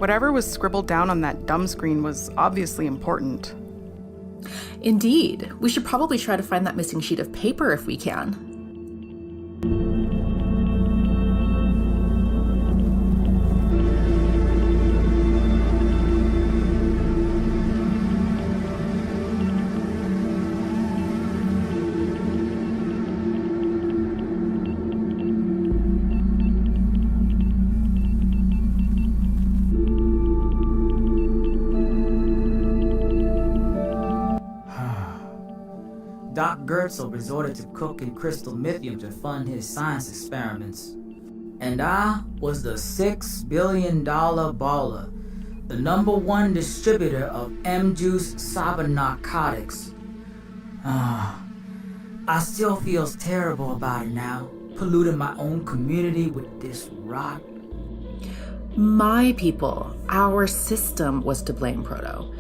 Whatever was scribbled down on that dumb screen was obviously important. Indeed. We should probably try to find that missing sheet of paper if we can. Doc Gertzel resorted to cooking crystal lithium to fund his science experiments. And I was the $6 billion baller, the #1 distributor of M-Juice cyber narcotics. I still feels terrible about it now, polluting my own community with this rot. My people, our system was to blame, Proto.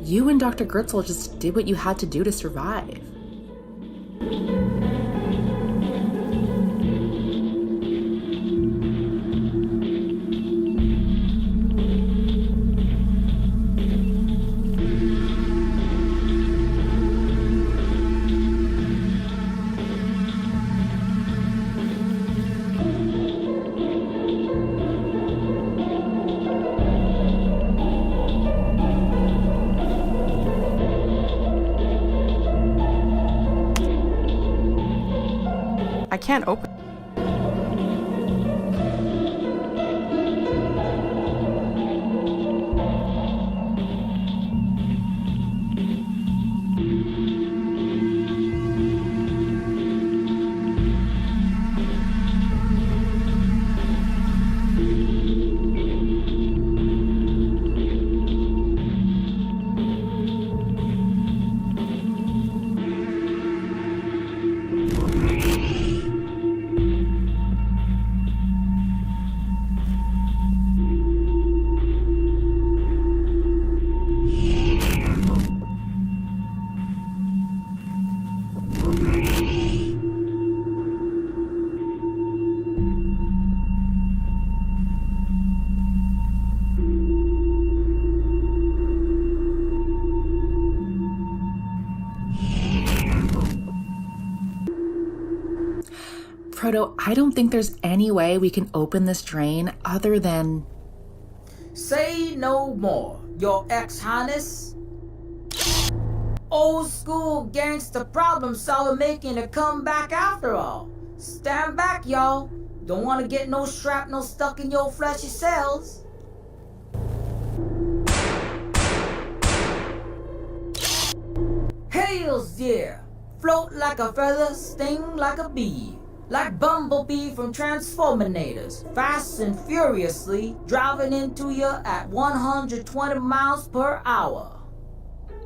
You and Dr. Gertzel just did what you had to do to survive. I can't open. Proto, I don't think there's any way we can open this drain other than... Say no more, Your Ex-Highness. Old school gangster problem solver making a comeback after all. Stand back, y'all. Don't want to get no shrapnel stuck in your fleshy cells. Hails, yeah. Float like a feather, sting like a bee. Like Bumblebee from Transforminators, fast and furiously driving into you at 120 miles per hour.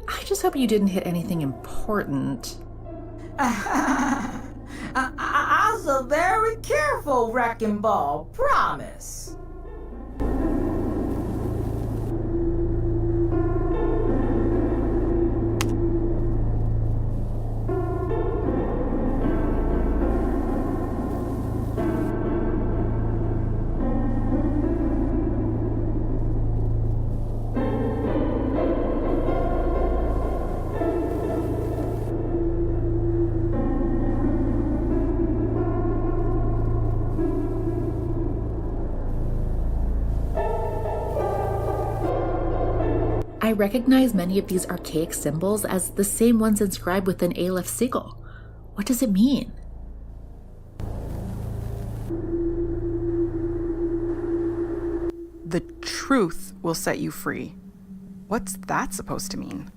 I just hope you didn't hit anything important. I was a very careful wrecking ball, promise. I recognize many of these archaic symbols as the same ones inscribed within Aleph's sigil. What does it mean? The truth will set you free. What's that supposed to mean?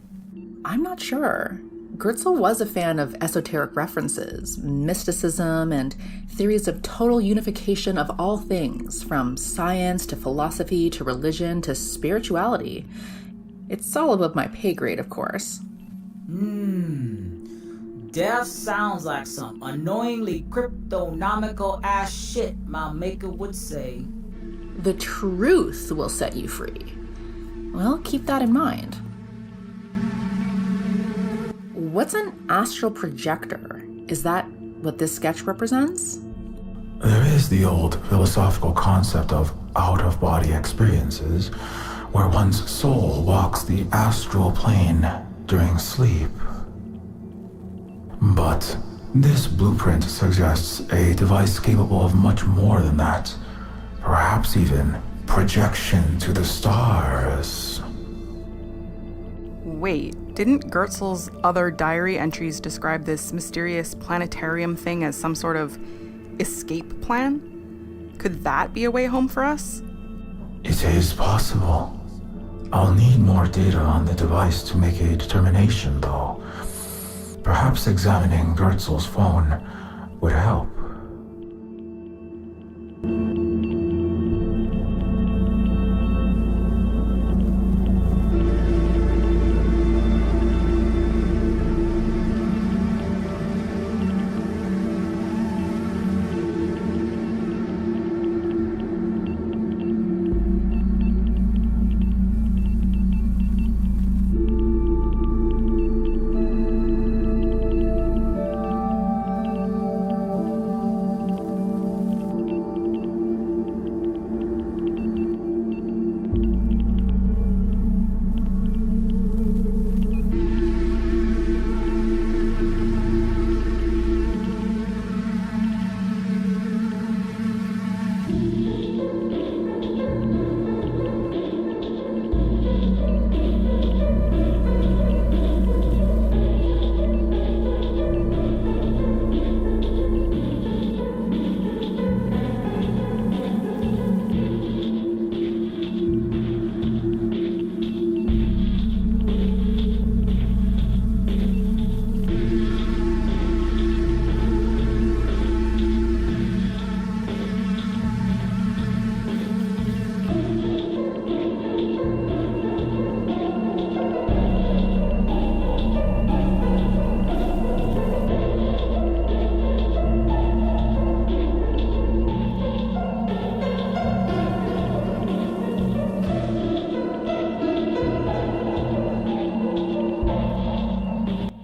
I'm not sure. Gertzel was a fan of esoteric references, mysticism, and theories of total unification of all things, from science to philosophy to religion to spirituality. It's all above my pay grade, of course. Death sounds like some annoyingly cryptonomical ass shit my maker would say. The truth will set you free. Well, keep that in mind. What's an astral projector? Is that what this sketch represents? There is the old philosophical concept of out-of-body experiences, where one's soul walks the astral plane during sleep. But this blueprint suggests a device capable of much more than that. Perhaps even projection to the stars. Wait, didn't Gertzel's other diary entries describe this mysterious planetarium thing as some sort of escape plan? Could that be a way home for us? It is possible. I'll need more data on the device to make a determination, though. Perhaps examining Gertzel's phone would help.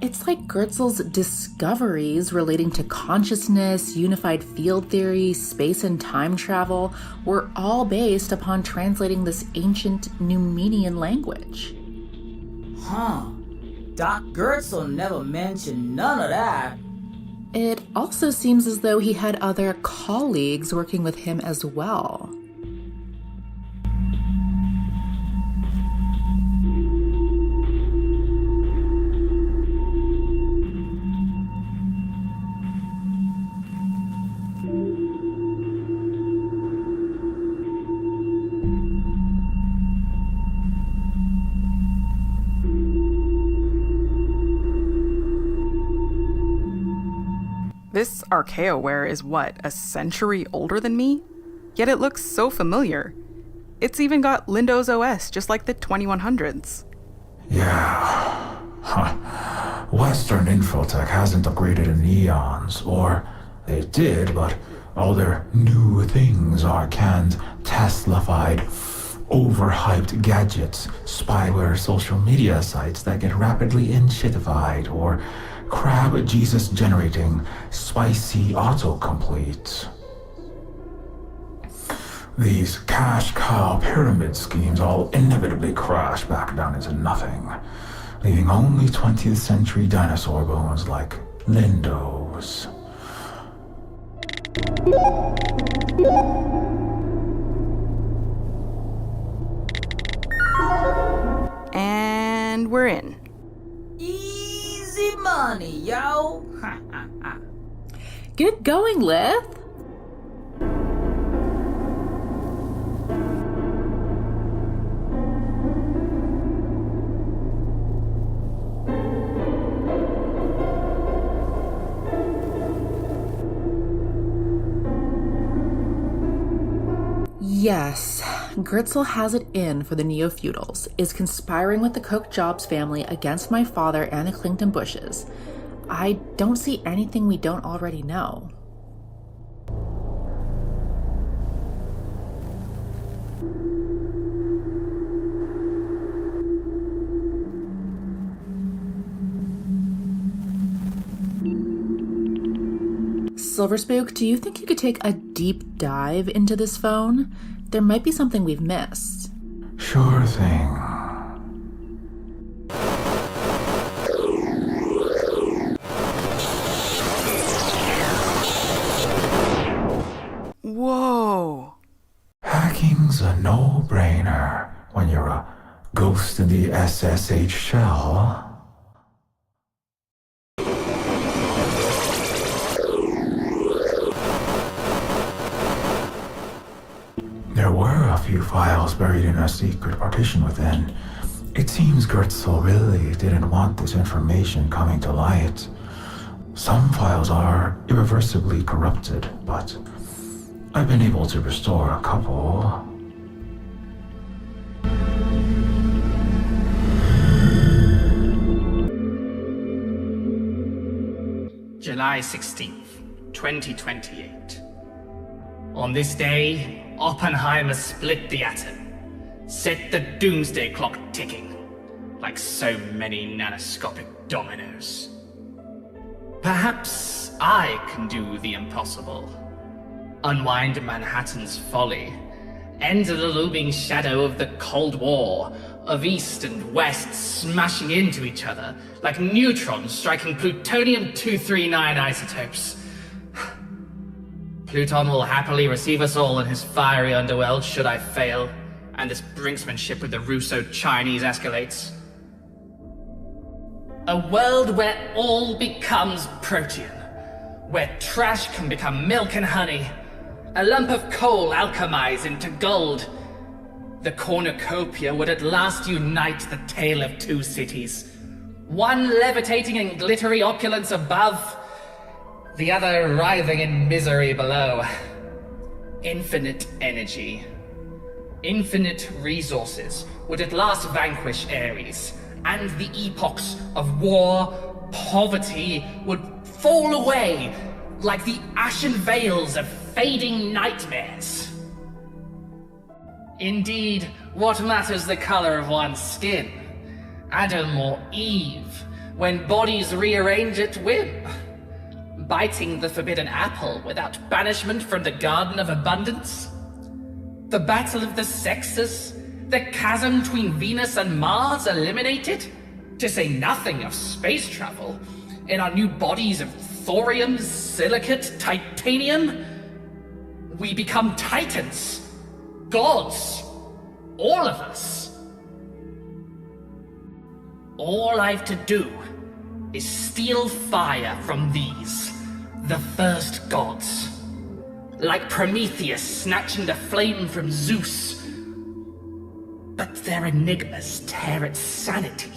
It's like Gertzel's discoveries relating to consciousness, unified field theory, space and time travel were all based upon translating this ancient Numenian language. Huh. Doc Gertzel never mentioned none of that. It also seems as though he had other colleagues working with him as well. This archaeoware is what, a century older than me? Yet it looks so familiar. It's even got Windows OS, just like the 2100s. Yeah. Western infotech hasn't upgraded in eons, or they did, but all their new things are canned, Tesla-fied, overhyped gadgets, spyware social media sites that get rapidly in-shitified, or crab Jesus generating spicy autocomplete. These cash cow pyramid schemes all inevitably crash back down into nothing, leaving only 20th century dinosaur bones like Lindo's. And we're in. Easy money, yo. Get going, Lith. Yes, Gertzel has it in for the Neofeudals, is conspiring with the Cook-Jobs family against my father and the Clington Bushes. I don't see anything we don't already know. SilverSpook, do you think you could take a deep dive into this phone, there might be something we've missed. Sure thing. Whoa. Hacking's a no-brainer when you're a ghost in the SSH shell. There were a few files buried in a secret partition within. It seems Gertzel really didn't want this information coming to light. Some files are irreversibly corrupted, but I've been able to restore a couple. July 16th, 2028. On this day, Oppenheimer split the atom, set the doomsday clock ticking, like so many nanoscopic dominoes. Perhaps I can do the impossible. Unwind Manhattan's folly, end the looming shadow of the Cold War, of East and West smashing into each other like neutrons striking plutonium-239 isotopes. Pluton will happily receive us all in his fiery underworld should I fail, and this brinksmanship with the Russo-Chinese escalates. A world where all becomes protean, where trash can become milk and honey, a lump of coal alchemized into gold. The cornucopia would at last unite the tale of two cities. One levitating in glittery opulence above, the other writhing in misery below. Infinite energy, infinite resources would at last vanquish Ares, and the epochs of war, poverty would fall away like the ashen veils of fading nightmares. Indeed, what matters the color of one's skin? Adam or Eve, when bodies rearrange at whim? Biting the forbidden apple without banishment from the Garden of Abundance? The battle of the sexes? The chasm between Venus and Mars eliminated? To say nothing of space travel, in our new bodies of thorium, silicate, titanium? We become titans. Gods. All of us. All I've to do is steal fire from these, the first gods. Like Prometheus snatching the flame from Zeus. But their enigmas tear at sanity.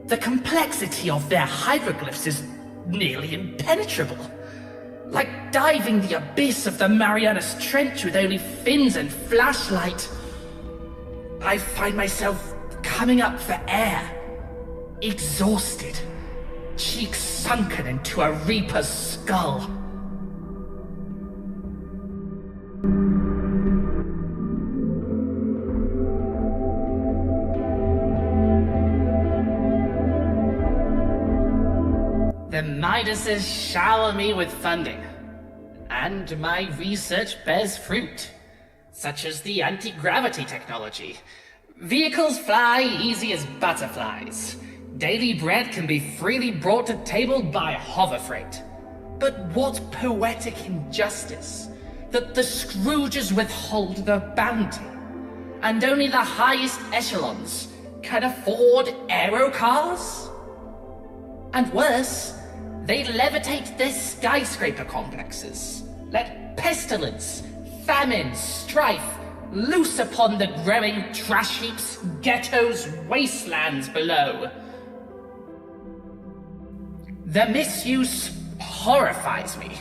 The complexity of their hieroglyphs is nearly impenetrable. Like diving the abyss of the Marianas Trench with only fins and flashlight. I find myself coming up for air, exhausted, cheeks sunken into a reaper's skull. The Midases shower me with funding, and my research bears fruit, such as the anti-gravity technology. Vehicles fly easy as butterflies. Daily bread can be freely brought to table by hover freight. But what poetic injustice that the Scrooges withhold the bounty, and only the highest echelons can afford aerocars? And worse, they levitate their skyscraper complexes, let pestilence, famine, strife loose upon the growing trash heaps, ghettos, wastelands below. The misuse horrifies me.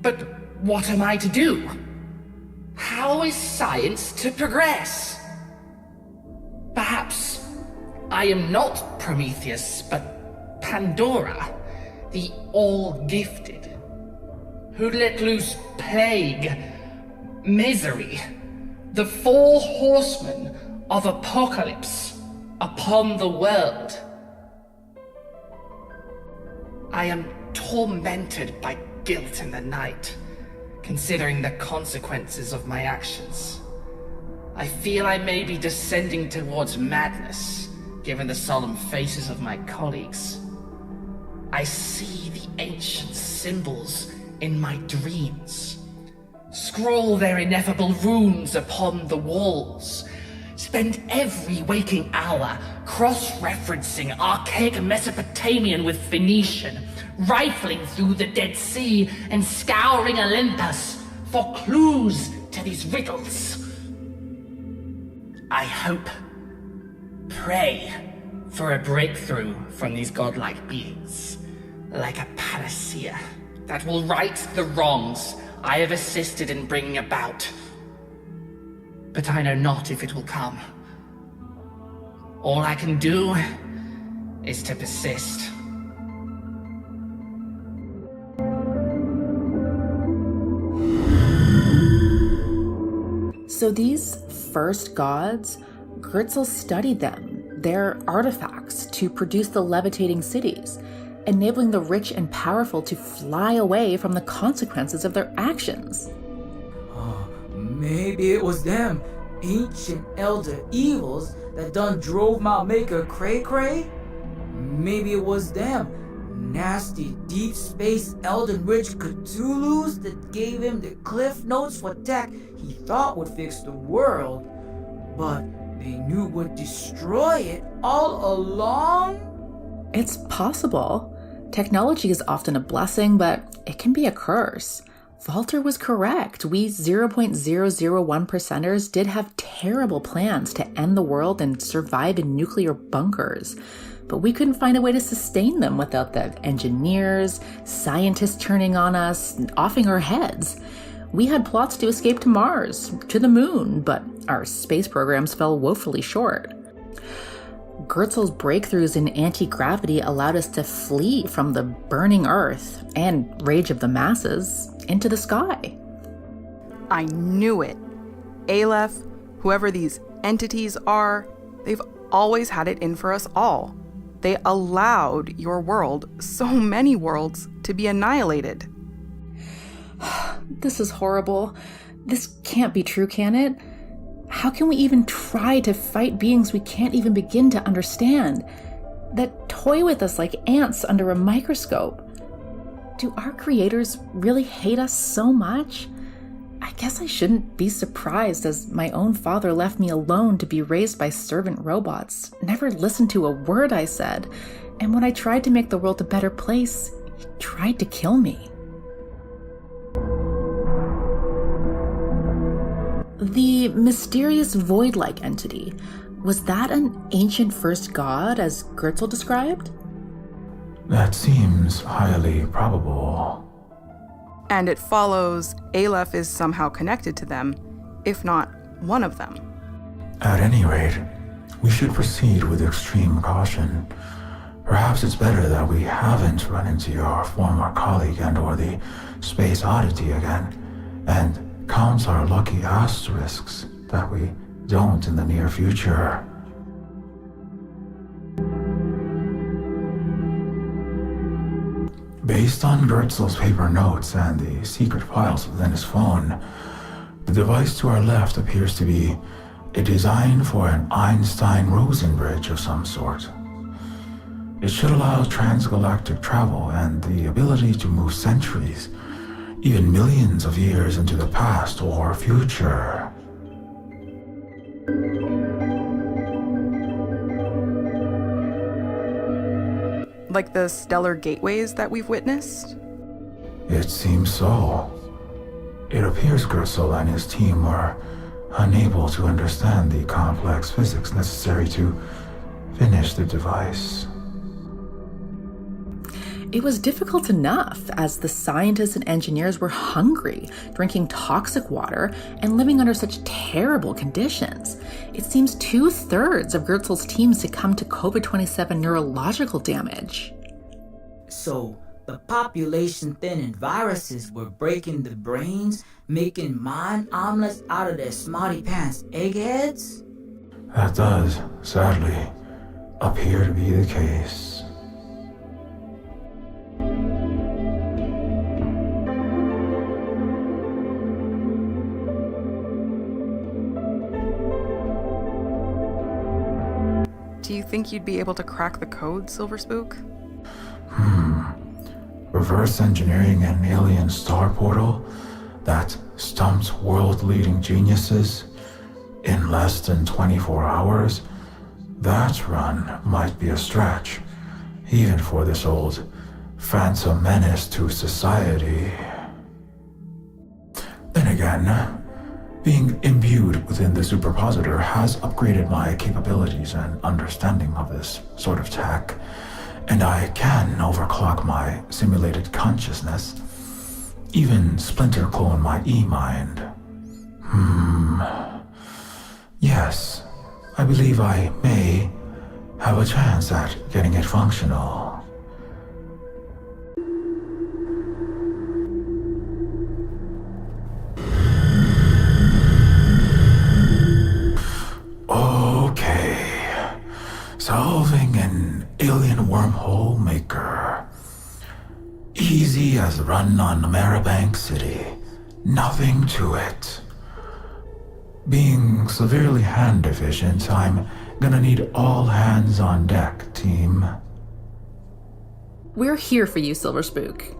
But what am I to do? How is science to progress? Perhaps I am not Prometheus, but Pandora, the all-gifted, who let loose plague, misery, the four horsemen of apocalypse upon the world. I am tormented by guilt in the night, considering the consequences of my actions. I feel I may be descending towards madness, given the solemn faces of my colleagues. I see the ancient symbols in my dreams. Scroll their ineffable runes upon the walls. Spend every waking hour cross-referencing archaic Mesopotamian with Phoenician, rifling through the Dead Sea and scouring Olympus for clues to these riddles. I hope, pray for a breakthrough from these godlike beings, like a panacea that will right the wrongs I have assisted in bringing about. But I know not if it will come. All I can do is to persist. So these first gods, Gritzel studied them, their artifacts, to produce the levitating cities, enabling the rich and powerful to fly away from the consequences of their actions. Maybe it was them ancient elder evils that done drove my maker cray-cray? Maybe it was them nasty deep space Elden Rich Cthulhus that gave him the cliff notes for tech he thought would fix the world, but they knew would destroy it all along? It's possible. Technology is often a blessing, but it can be a curse. Walter was correct. We 0.001%ers did have terrible plans to end the world and survive in nuclear bunkers. But we couldn't find a way to sustain them without the engineers, scientists turning on us, offing our heads. We had plots to escape to Mars, to the moon, but our space programs fell woefully short. Gritzel's breakthroughs in anti-gravity allowed us to flee from the burning Earth and rage of the masses into the sky. I knew it. Alpeh, whoever these entities are, they've always had it in for us all. They allowed your world, so many worlds, to be annihilated. This is horrible. This can't be true, can it? How can we even try to fight beings we can't even begin to understand, that toy with us like ants under a microscope? Do our creators really hate us so much? I guess I shouldn't be surprised, as my own father left me alone to be raised by servant robots, never listened to a word I said, and when I tried to make the world a better place, he tried to kill me. The mysterious void-like entity, was that an ancient first god, as Gritzel described? That seems highly probable. And it follows Alpeh is somehow connected to them, if not one of them. At any rate, we should proceed with extreme caution. Perhaps it's better that we haven't run into your former colleague and/or the space oddity again, and count our lucky asterisks that we don't in the near future. Based on Gritzel's paper notes and the secret files within his phone, the device to our left appears to be a design for an Einstein-Rosen bridge of some sort. It should allow transgalactic travel and the ability to move centuries, even millions of years into the past or future. Like the stellar gateways that we've witnessed? It seems so. It appears Gritzel and his team were unable to understand the complex physics necessary to finish the device. It was difficult enough, as the scientists and engineers were hungry, drinking toxic water, and living under such terrible conditions. It seems 2/3 of Gritzel's team succumbed to COVID-27 neurological damage. So, the population-thinning viruses were breaking the brains, making mind omelets out of their smarty pants eggheads? That does, sadly, appear to be the case. Do you think you'd be able to crack the code, SilverSpook? Reverse engineering an alien star portal that stumped world-leading geniuses in less than 24 hours? That run might be a stretch, even for this old phantom menace to society. Then again, being imbued within the superpositor has upgraded my capabilities and understanding of this sort of tech, and I can overclock my simulated consciousness, even splinter clone my E-mind. Yes, I believe I may have a chance at getting it functional. Okay, solving an alien wormhole maker. Easy as a run on Maribank City. Nothing to it. Being severely hand deficient, I'm gonna need all hands on deck, team. We're here for you, SilverSpook.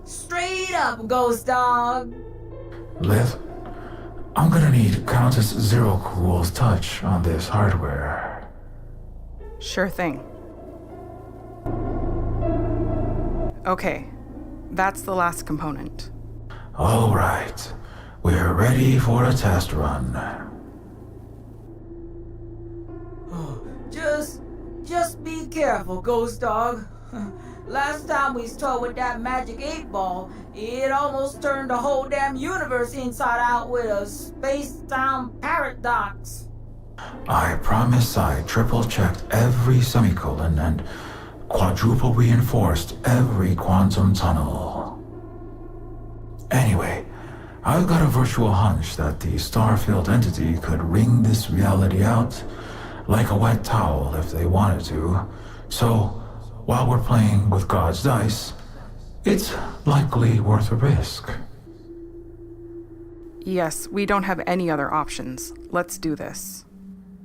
Straight up, Ghost Dog. Liv, I'm gonna need Countess Zero Cool's touch on this hardware. Sure thing. Okay, that's the last component. All right, we're ready for a test run. Just be careful, Ghost Dog. Last time we toyed with that magic 8-ball, it almost turned the whole damn universe inside out with a space-time paradox. I promise I triple-checked every semicolon and quadruple reinforced every quantum tunnel. Anyway, I've got a virtual hunch that the star-filled entity could wring this reality out like a wet towel if they wanted to. So, while we're playing with God's dice, it's likely worth a risk. Yes, we don't have any other options. Let's do this.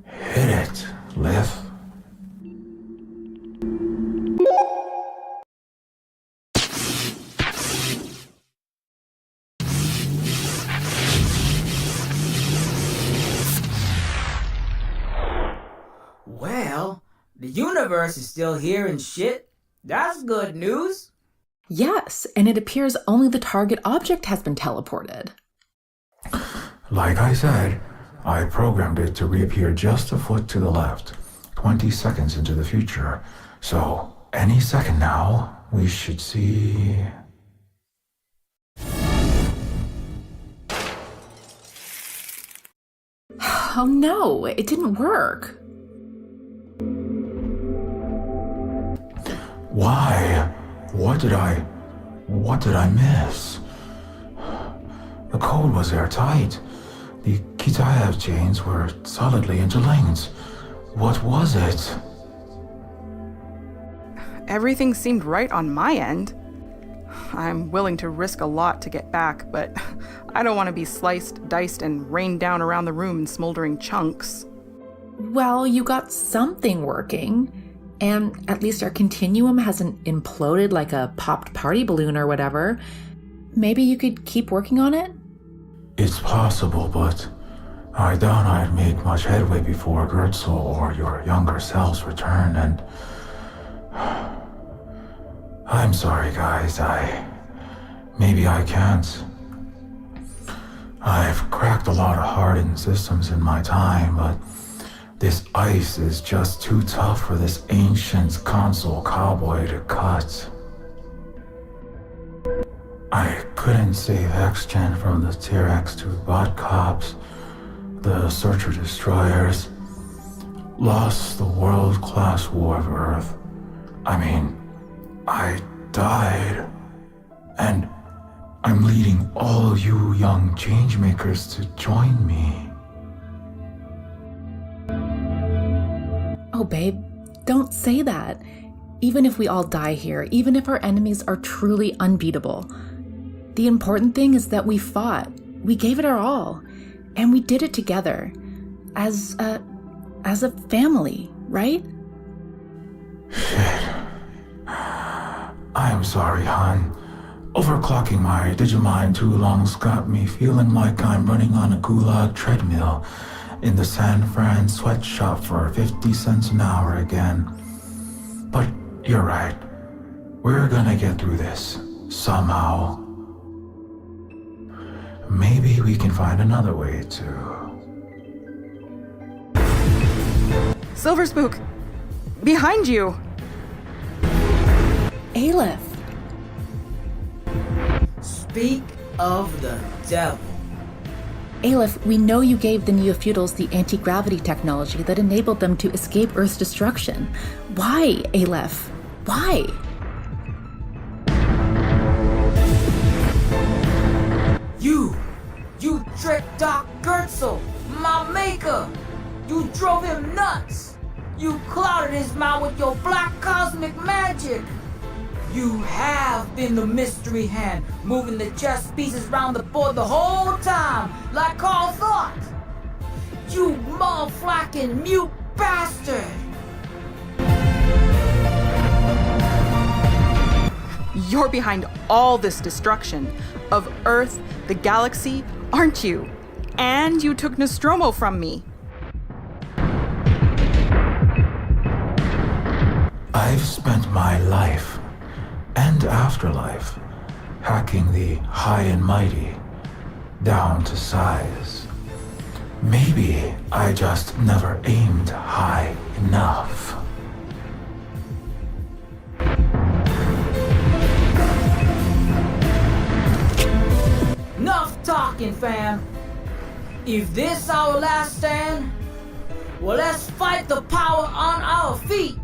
Hit it, Liv. Well, the universe is still here and shit. That's good news. Yes, and it appears only the target object has been teleported. Like I said, I programmed it to reappear just a foot to the left, 20 seconds into the future. So, any second now, we should see... Oh no, it didn't work. Why? What did I miss? The code was airtight. The Kitaev chains were solidly interlinked. What was it? Everything seemed right on my end. I'm willing to risk a lot to get back, but I don't want to be sliced, diced, and rained down around the room in smoldering chunks. Well, you got something working, and at least our continuum hasn't imploded like a popped party balloon or whatever. Maybe you could keep working on it? It's possible, but I doubt I'd make much headway before Gertzel or your younger selves return, and... I'm sorry, guys, maybe I can't. I've cracked a lot of hardened systems in my time, but this ice is just too tough for this ancient console cowboy to cut. I couldn't save X-Gen from the T-Rex to bot cops, the Searcher Destroyers, lost the world-class war of Earth. I mean, I died, and I'm leading all you young changemakers to join me. Oh, babe, don't say that. Even if we all die here, even if our enemies are truly unbeatable, the important thing is that we fought. We gave it our all, and we did it together, as a family, right? Shit. I am sorry, hon. Overclocking my Digimind too long's got me feeling like I'm running on a gulag treadmill in the San Fran sweatshop for 50 cents an hour again. But you're right. We're gonna get through this, somehow. Maybe we can find another way to... SilverSpook! Behind you! Alpeh! Speak of the devil. Alpeh, we know you gave the Neofeudals the anti-gravity technology that enabled them to escape Earth's destruction. Why, Alpeh? Why? You tricked Doc Gertzel, my maker! You drove him nuts! You clouded his mind with your black cosmic magic! You have been the mystery hand, moving the chess pieces around the board the whole time, like Carl thought! You motherfucking mute bastard! You're behind all this destruction of Earth, the galaxy, aren't you? And you took Nostromo from me. I've spent my life and afterlife hacking the high and mighty down to size. Maybe I just never aimed high enough. Enough talking, fam. If this our last stand, well, let's fight the power on our feet.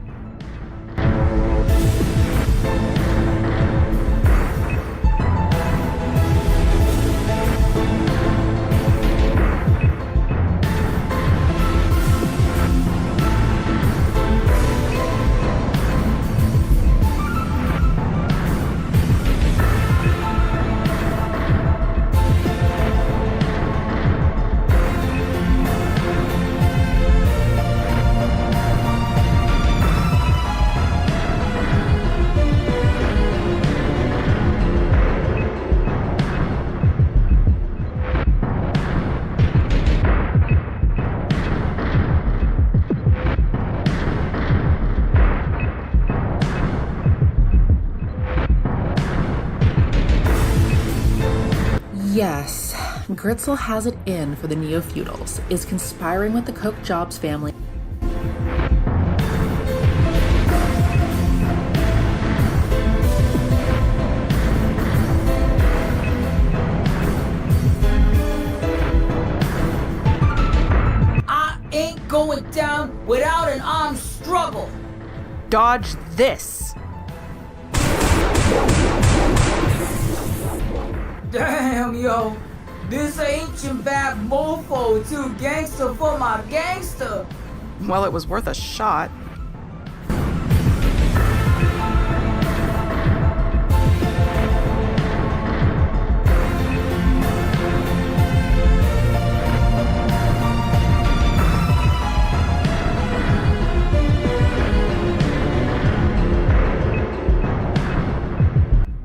Yes, Gertzel has it in for the Neofeudals, is conspiring with the Koch Jobs family. I ain't going down without an armed struggle. Dodge this. Damn, yo. This ancient bad mofo too gangster for my gangster. Well, it was worth a shot.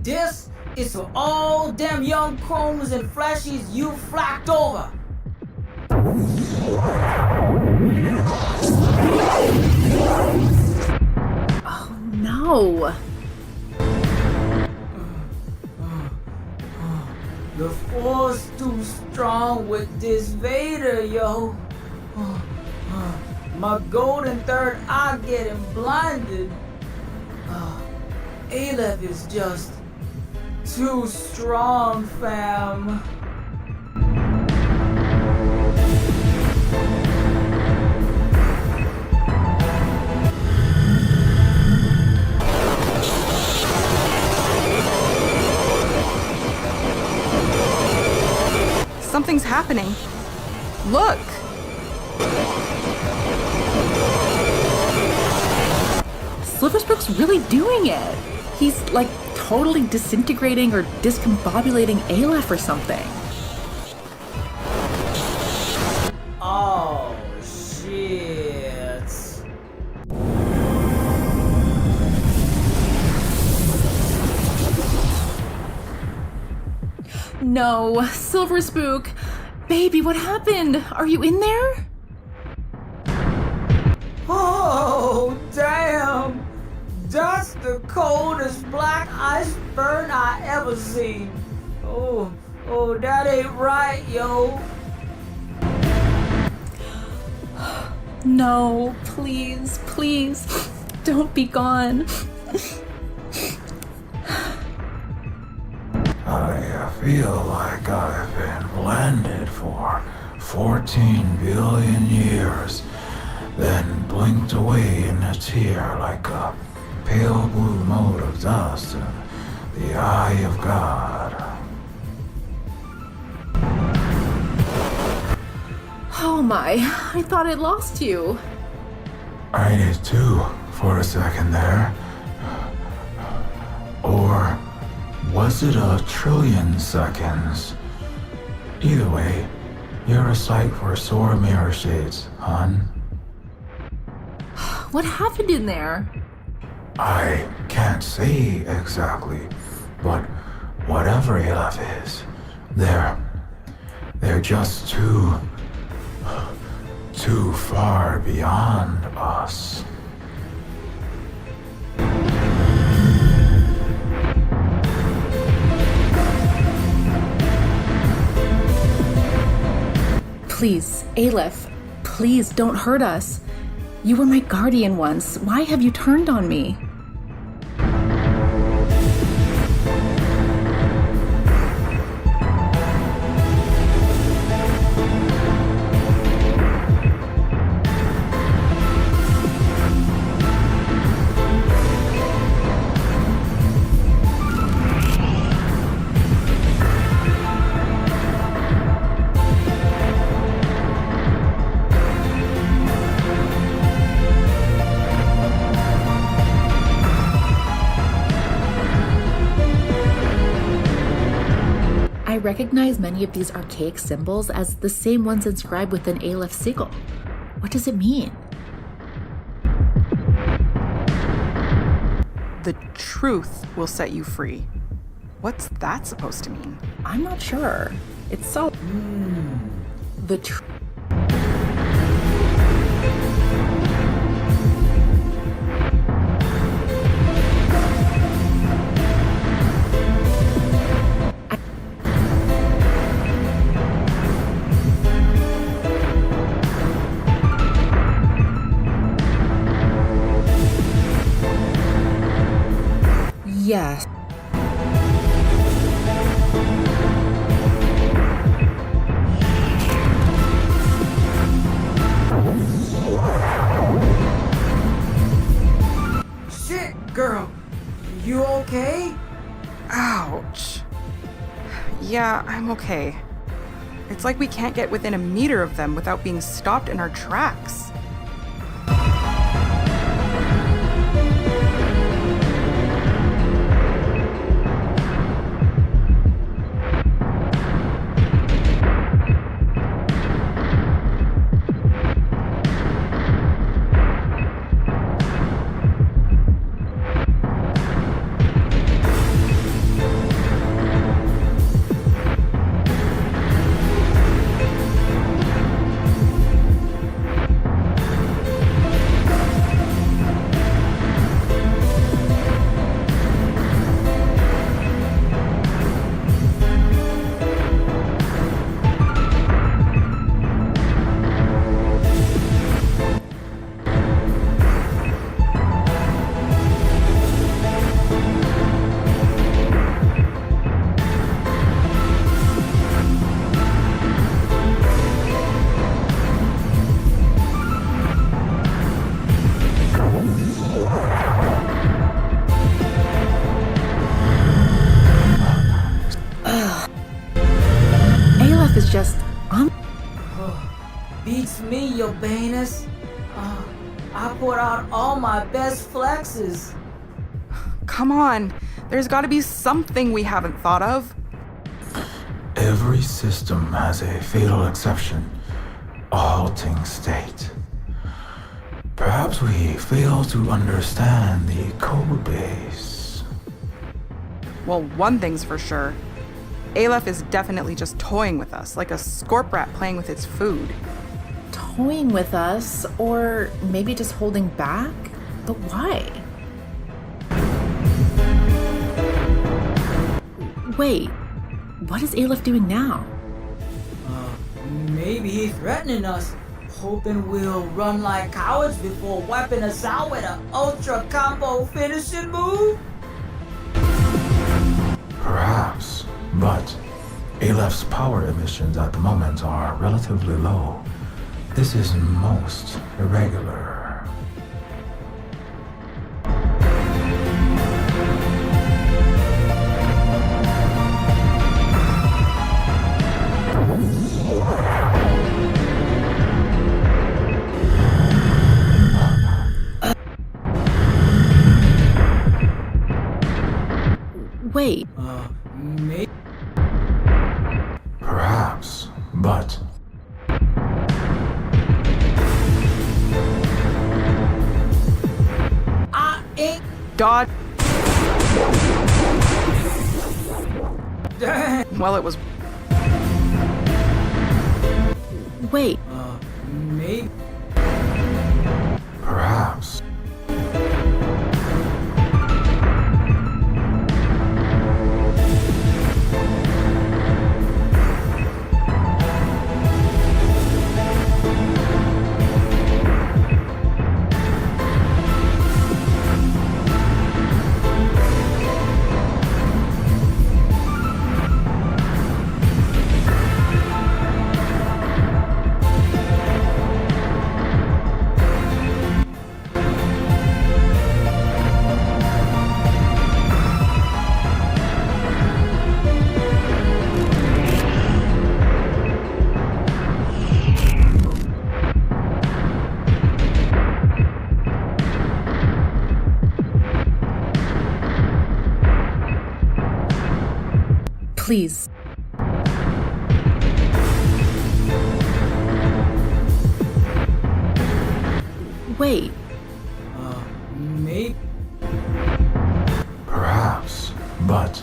This is for all them young chromes and flashies you flacked over. Oh no! The force too strong with this Vader, yo. My golden third eye getting blinded. Alpeh is just too strong, fam. Something's happening. Look! SilverSpook's really doing it! He's like totally disintegrating or discombobulating Alpeh or something. Oh, shit. no, SilverSpook. Baby, what happened? Are you in there? Oh, damn! That's the coldest black ice burn I ever seen. Oh, that ain't right, yo. No, please, don't be gone. I feel like I've been blended for 14 billion years, then blinked away in a tear like a pale blue mote of dust in the eye of God. Oh my, I thought I'd lost you. I did too, for a second there. Or was it a trillion seconds? Either way, you're a sight for sore mirror shades, hon. What happened in there? I can't say exactly, but whatever Alpeh is, they're just too far beyond us. Please, Alpeh, please don't hurt us. You were my guardian once. Why have you turned on me? I recognize many of these archaic symbols as the same ones inscribed within Aleph's sigil. What does it mean? The truth will set you free. What's that supposed to mean? I'm not sure. It's so... The truth. Yes. Shit, girl. You okay? Ouch. Yeah, I'm okay. It's like we can't get within a meter of them without being stopped in our tracks. Is just on. Beats me, your Banus. I put out all my best flexes. Come on, there's gotta be something we haven't thought of. Every system has a fatal exception, a halting state. Perhaps we fail to understand the code base. Well, one thing's for sure. Aleph is definitely just toying with us, like a scorp rat playing with its food. Toying with us, or maybe just holding back? But why? Wait, what is Aleph doing now? Maybe he's threatening us, hoping we'll run like cowards before wiping us out with an ultra combo finishing move? Perhaps, but Aleph's power emissions at the moment are relatively low. This is most irregular. Wait, Maybe. Perhaps, but I ain't. Dodge. Dang. Well, it was. wait, Maybe. perhaps. please. Wait, Maybe. Perhaps, but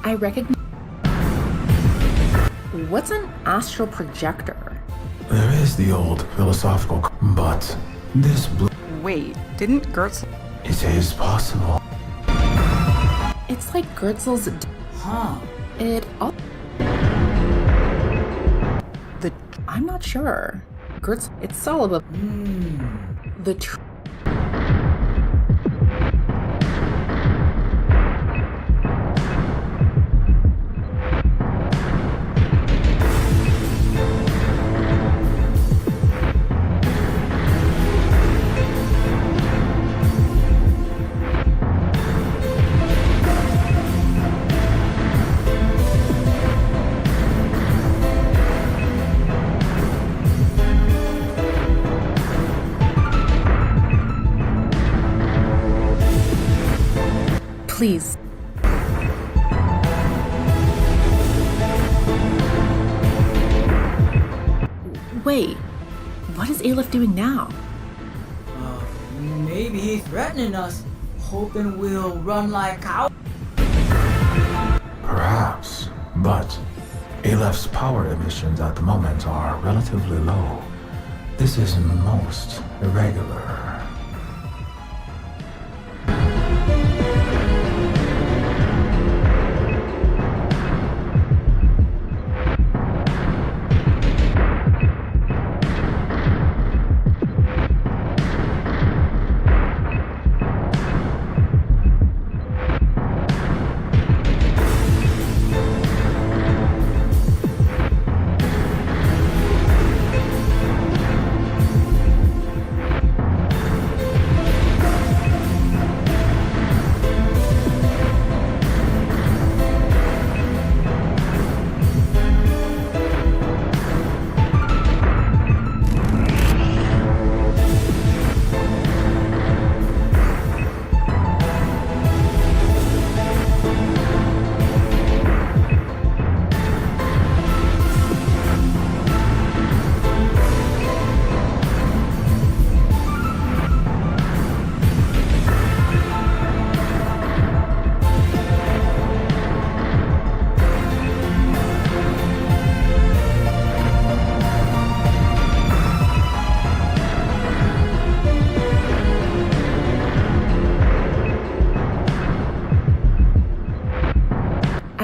I recognize. What's an astral projector? there is the old philosophical. But this blue. Wait, didn't Gertz. It is possible. It's like Gertzel's. Huh. It all. The. I'm not sure. Gertz. It's all about the. Please. Wait, what is Aleph doing now? Maybe he's threatening us, hoping we'll run like cowards. Perhaps, but Aleph's power emissions at the moment are relatively low. This is most irregular.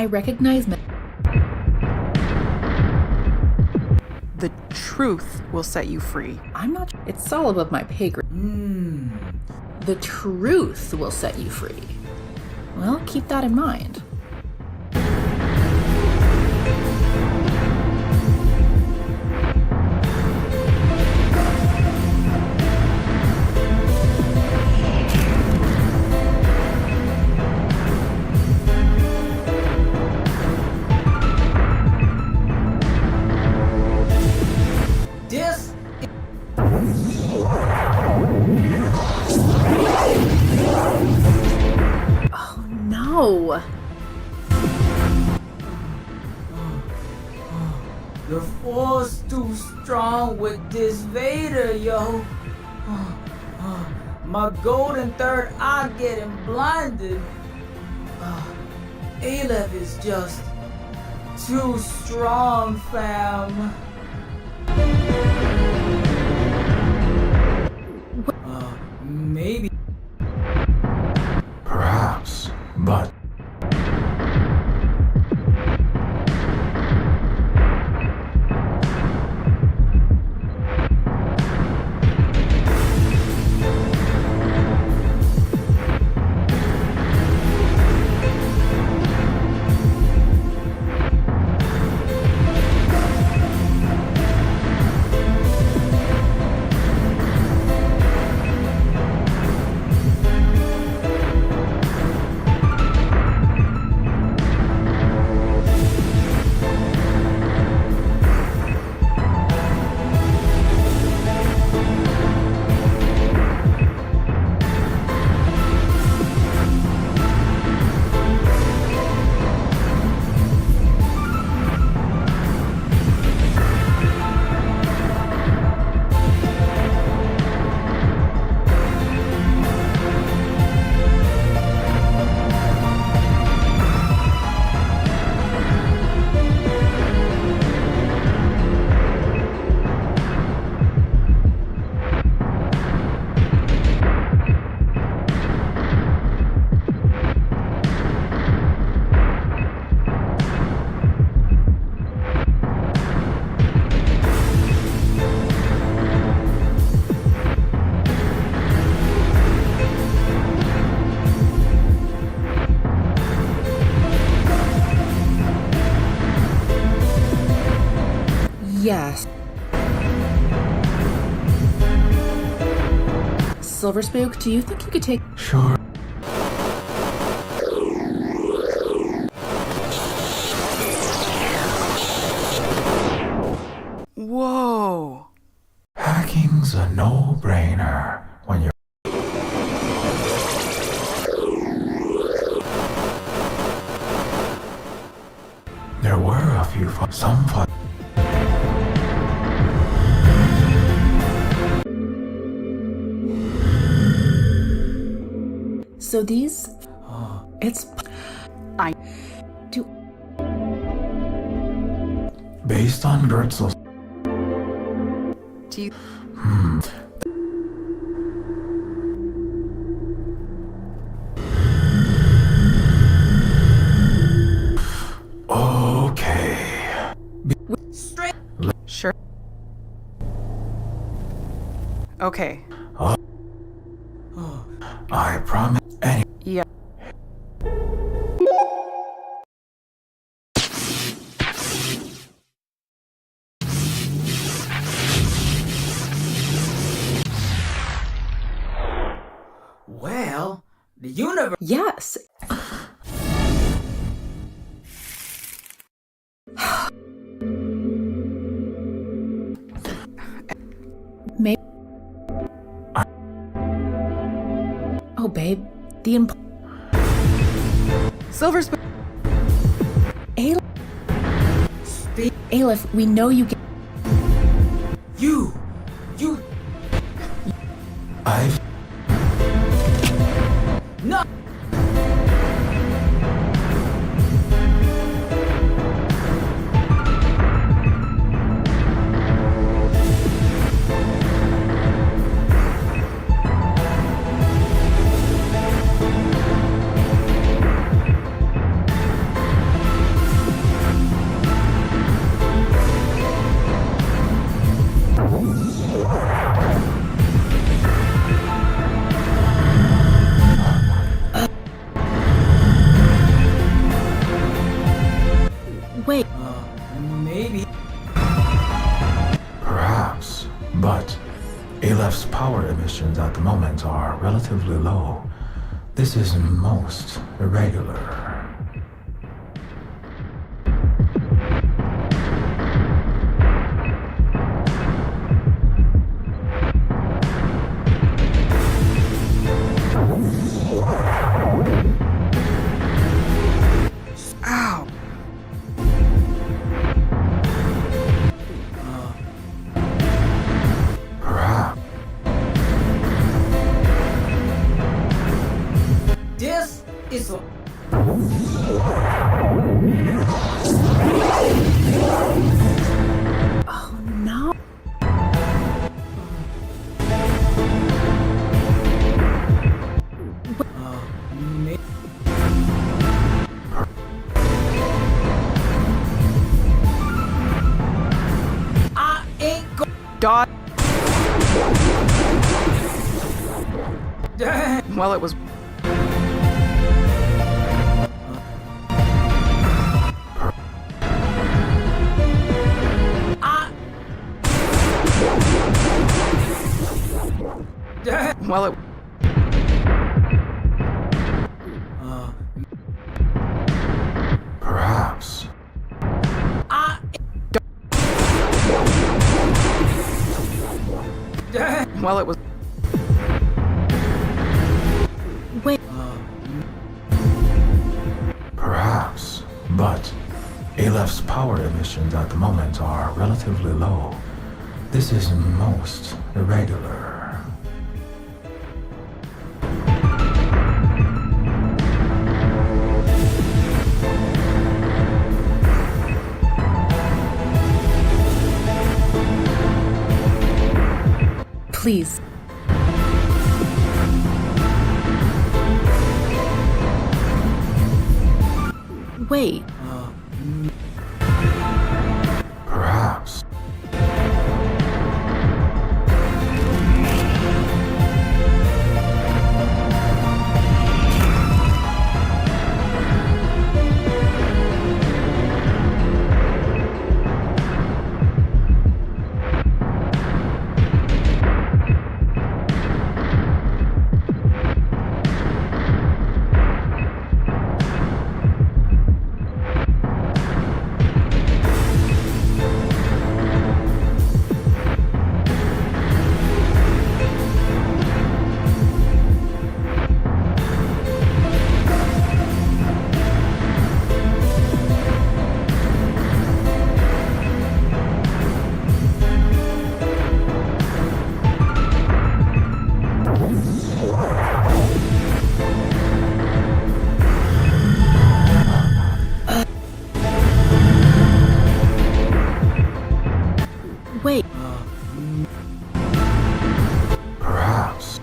I recognize The truth will set you free. I'm not. It's all above my pay grade. The truth will set you free. Well, keep that in mind. This No. The force too strong with this Vader, yo. My golden third eye getting blinded. Alpeh is just too strong, fam. Maybe. Perhaps, but Yes. SilverSpook, do you think you could take... sure. Whoa. Hacking's a no-brainer when you're... There were a few some fun. So these... It's... I do... Based on Gertzel's... do you Okay. sure? Okay. I promise any... Yeah. Well, the universe. Yes. Maybe... Oh, babe. The SilverSpook. Alpeh, we know you get... You. I've... No. emissions at the moment are relatively low. This is most irregular. Ow! Perhaps. This is a... Oh no. I ain't go... Dot. Damn. Well, it was. Damn. Well, it. Perhaps. I... Damn. Well, it was. Wait. Perhaps. But Aleph's power emissions at the moment are relatively low. This is most irregular. Please. Wait. Perhaps. Wait. Perhaps.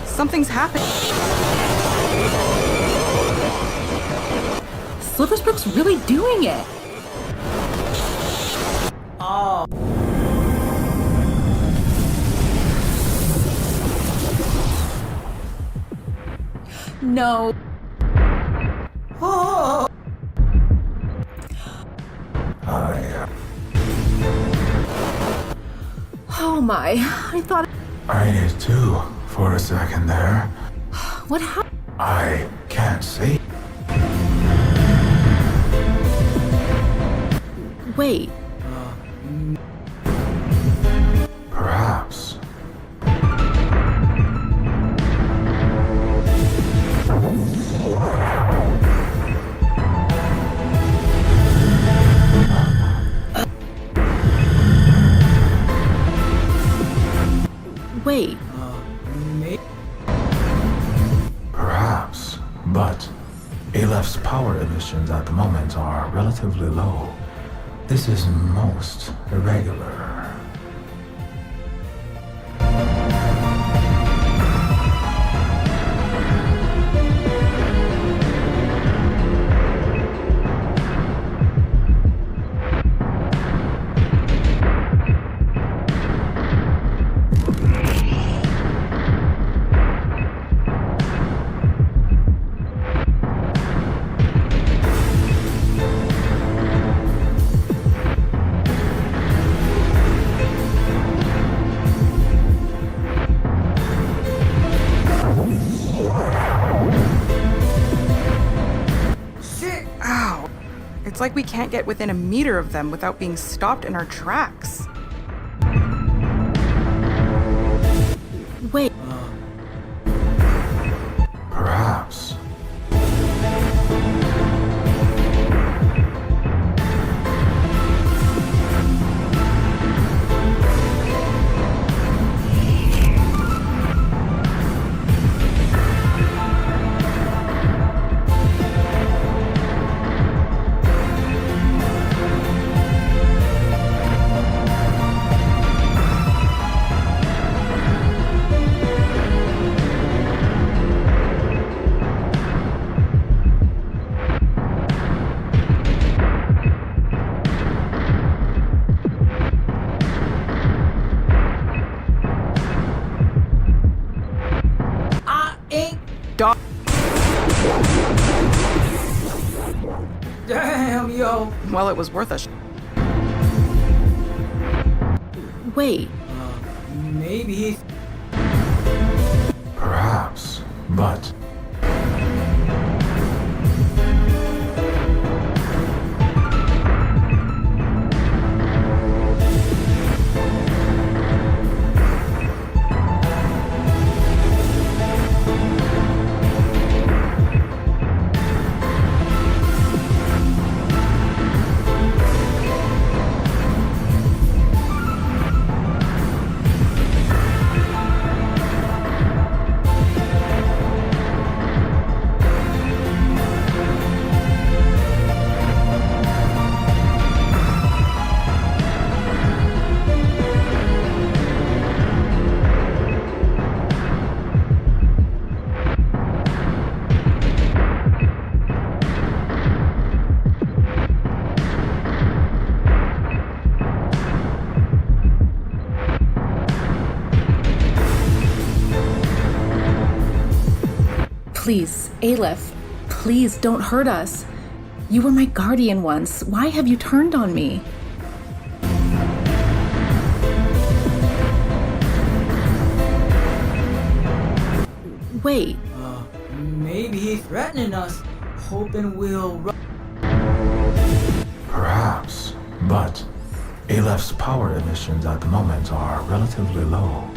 Something's happened. SilverSpook's really doing it. Oh. No. Oh. Oh my. I thought. I did too, for a second there. What happened? I can't say. Wait. Perhaps. Wait. Perhaps. But Aleph's power emissions at the moment are relatively low. This is most irregular. It's like we can't get within a meter of them without being stopped in our tracks. Wait. Perhaps. Damn, yo. Well, it was worth a Wait. Maybe he's... Perhaps. But... Please, Alpeh, please don't hurt us. You were my guardian once. Why have you turned on me? Wait. Maybe he's threatening us, hoping we'll... Perhaps. But... Aleph's power emissions at the moment are relatively low.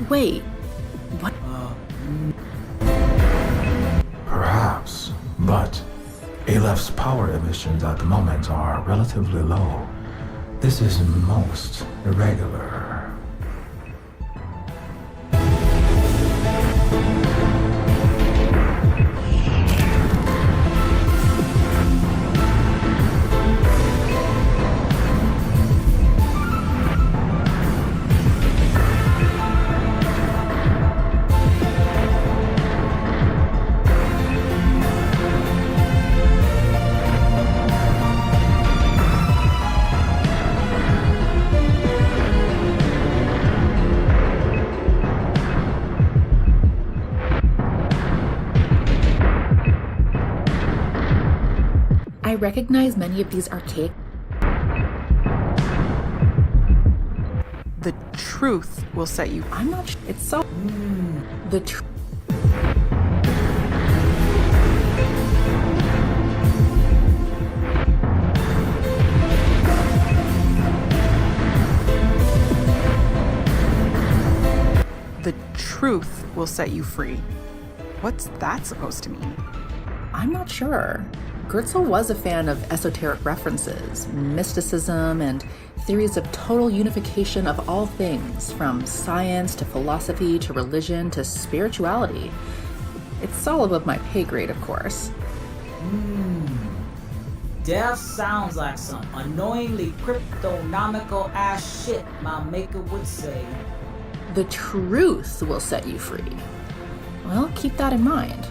Wait, what? Perhaps, but Aleph's power emissions at the moment are relatively low. This is most irregular. I recognize many of these archaic... The truth will set you. I'm not sure. It's so... The truth will set you free. What's that supposed to mean? I'm not sure. Goertzel was a fan of esoteric references, mysticism, and theories of total unification of all things, from science to philosophy to religion to spirituality. It's all above my pay grade, of course. Death sounds like some annoyingly cryptonomical ass shit my maker would say. The truth will set you free. Well, keep that in mind.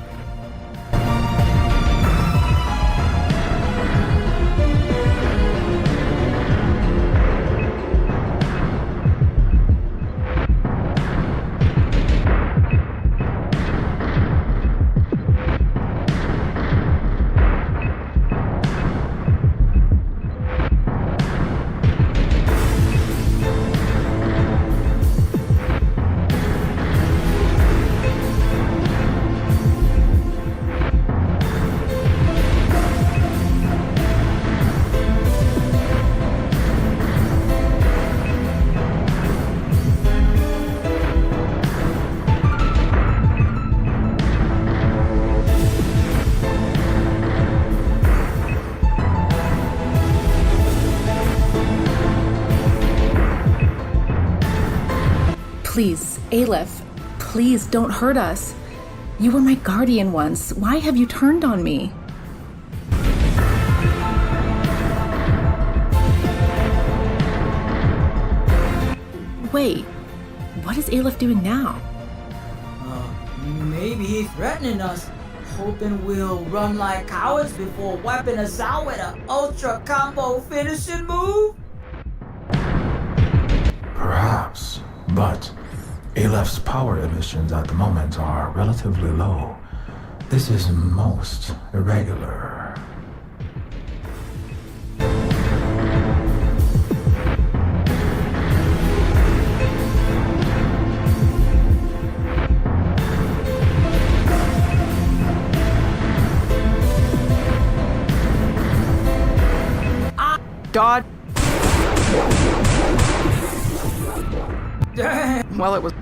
Please, Alpeh, please don't hurt us. You were my guardian once. Why have you turned on me? Wait, what is Alpeh doing now? Maybe he's threatening us, hoping we'll run like cowards before wiping us out with an ultra combo finishing move? Perhaps, but Aleph's power emissions at the moment are relatively low. This is most irregular. Dodge. Well, it was.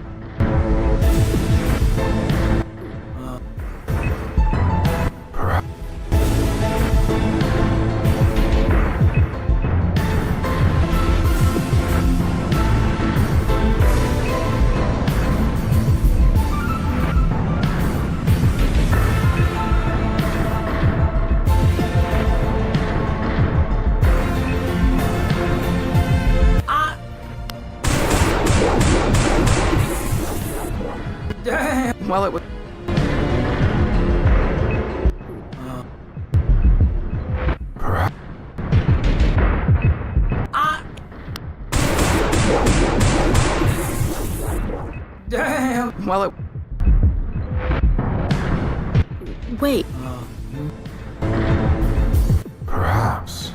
Well, it was. Damn! Well, it. Wait. Perhaps.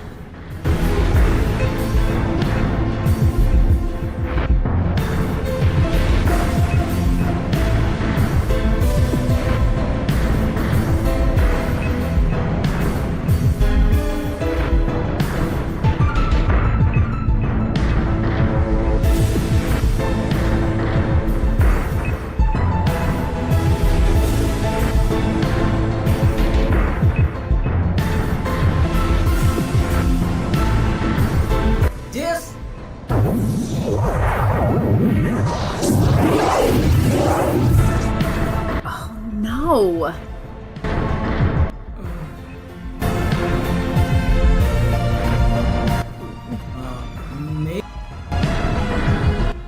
No.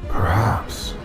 Perhaps.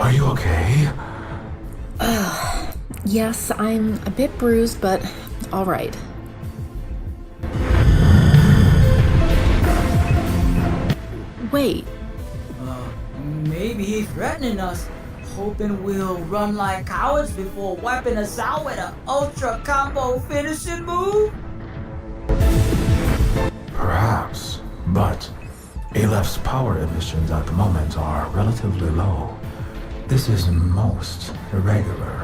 Are you okay? Yes, I'm a bit bruised, but all right. Wait, Maybe he's threatening us, hoping we'll run like cowards before wiping us out with an ultra combo finishing move? Perhaps, but Aleph's power emissions at the moment are relatively low. This is most irregular.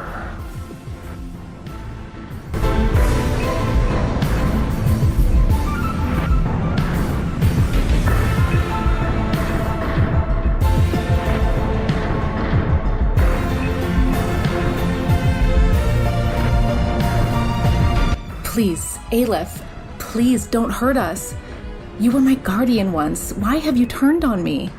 please, Aleph, please don't hurt us. You were my guardian once. Why have you turned on me?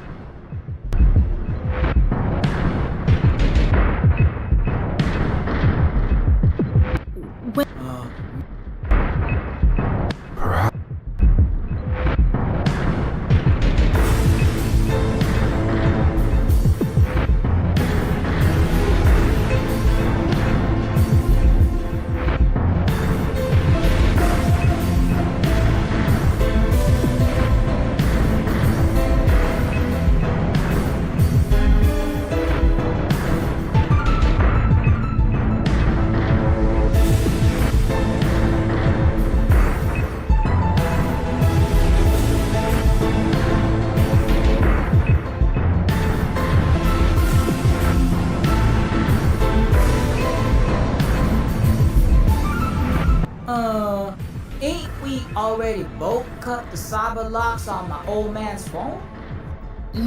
Ain't we already both cut the cyber locks on my old man's phone?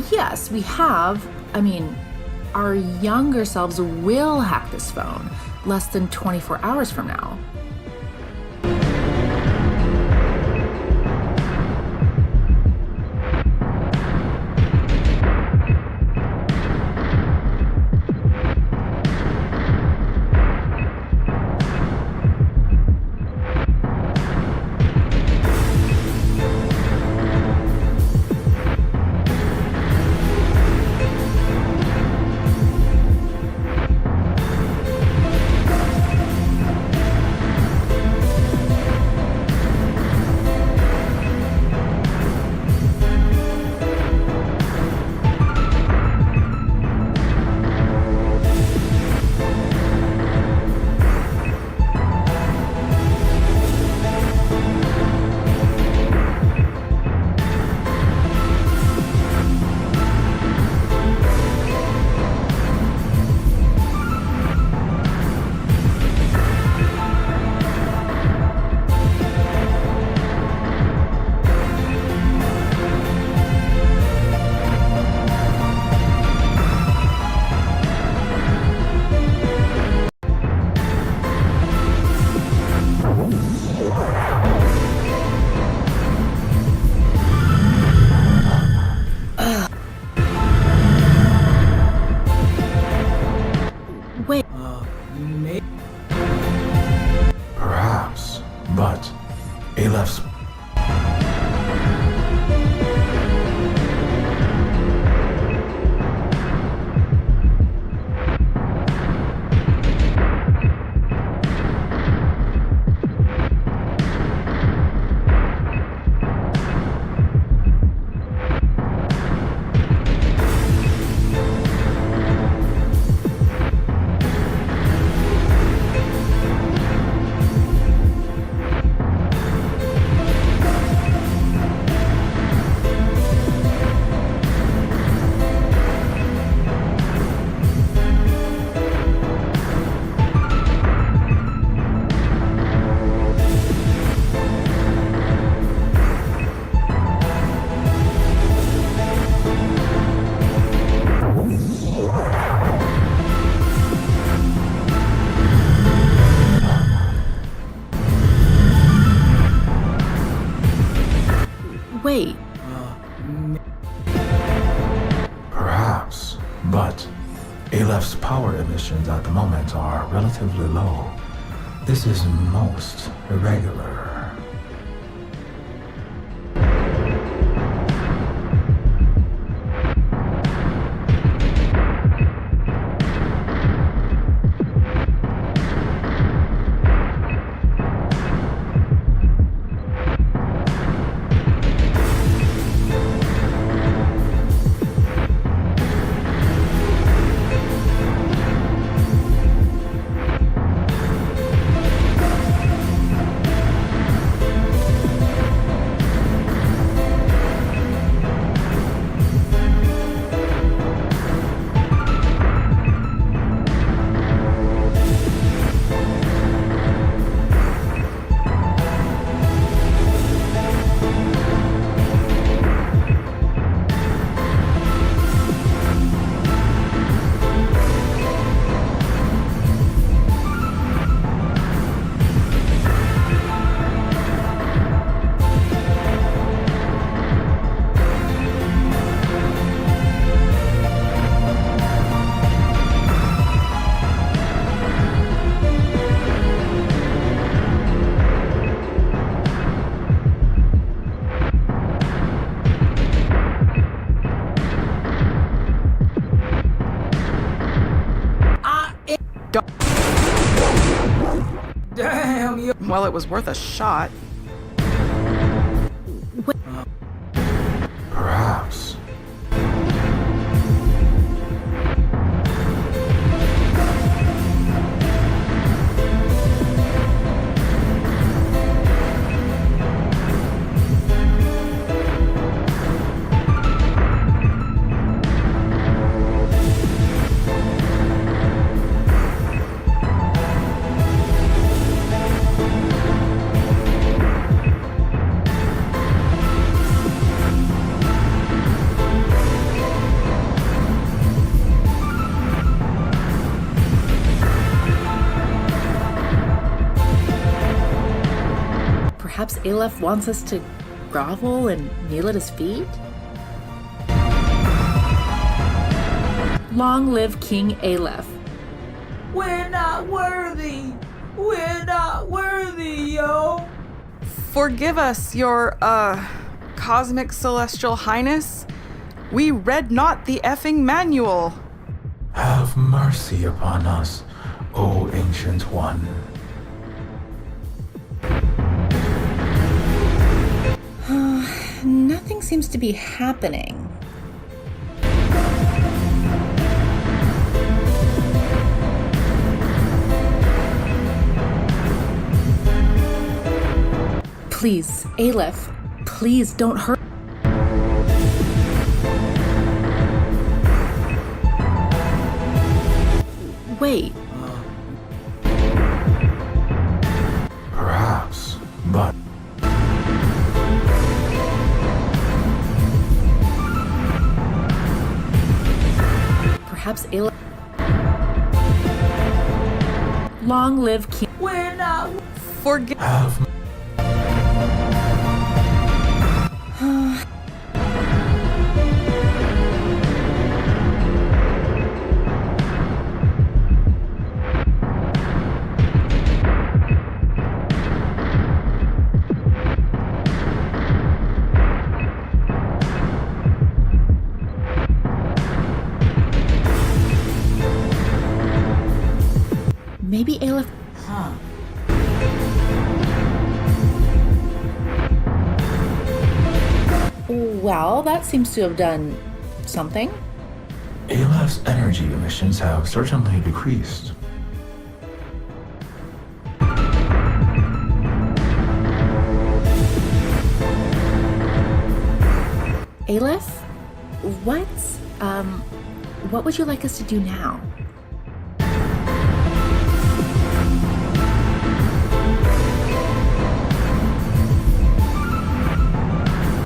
Yes, we have. I mean, our younger selves will hack this phone less than 24 hours from now. Perhaps, but Aleph's Wait, Perhaps, but Aleph's power emissions at the moment are relatively low. This is most irregular. Damn, yo. Well, it was worth a shot. Perhaps. Perhaps Alpeh wants us to grovel and kneel at his feet? Long live King Alpeh. We're not worthy. We're not worthy, yo. Forgive us, your, cosmic celestial highness. We read not the effing manual. Have mercy upon us, O Ancient One. Nothing seems to be happening. Please, Alpeh, please don't hurt. Wait, Perhaps, but perhaps Alpeh. Long live King. We're not. Forgive. have Maybe Alpeh. Huh. Well, that seems to have done something. Aleph's energy emissions have certainly decreased. Alpeh, what would you like us to do now?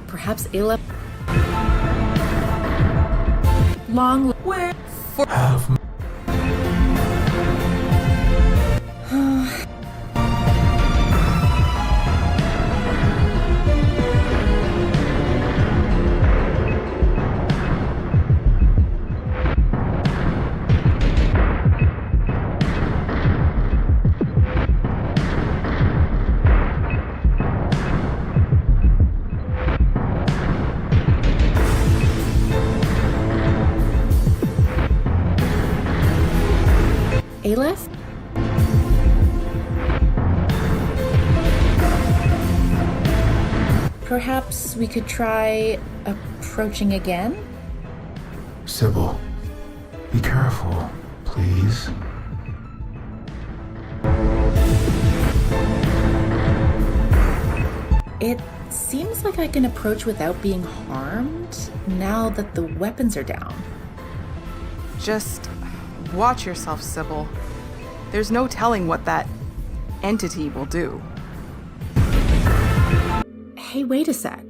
Perhaps Alpeh. Long. We're. Have Alpeh? Perhaps we could try approaching again? Sybil, be careful, please. It seems like I can approach without being harmed now that the weapons are down. Just watch yourself, Sybil. There's no telling what that entity will do. Hey, wait a sec.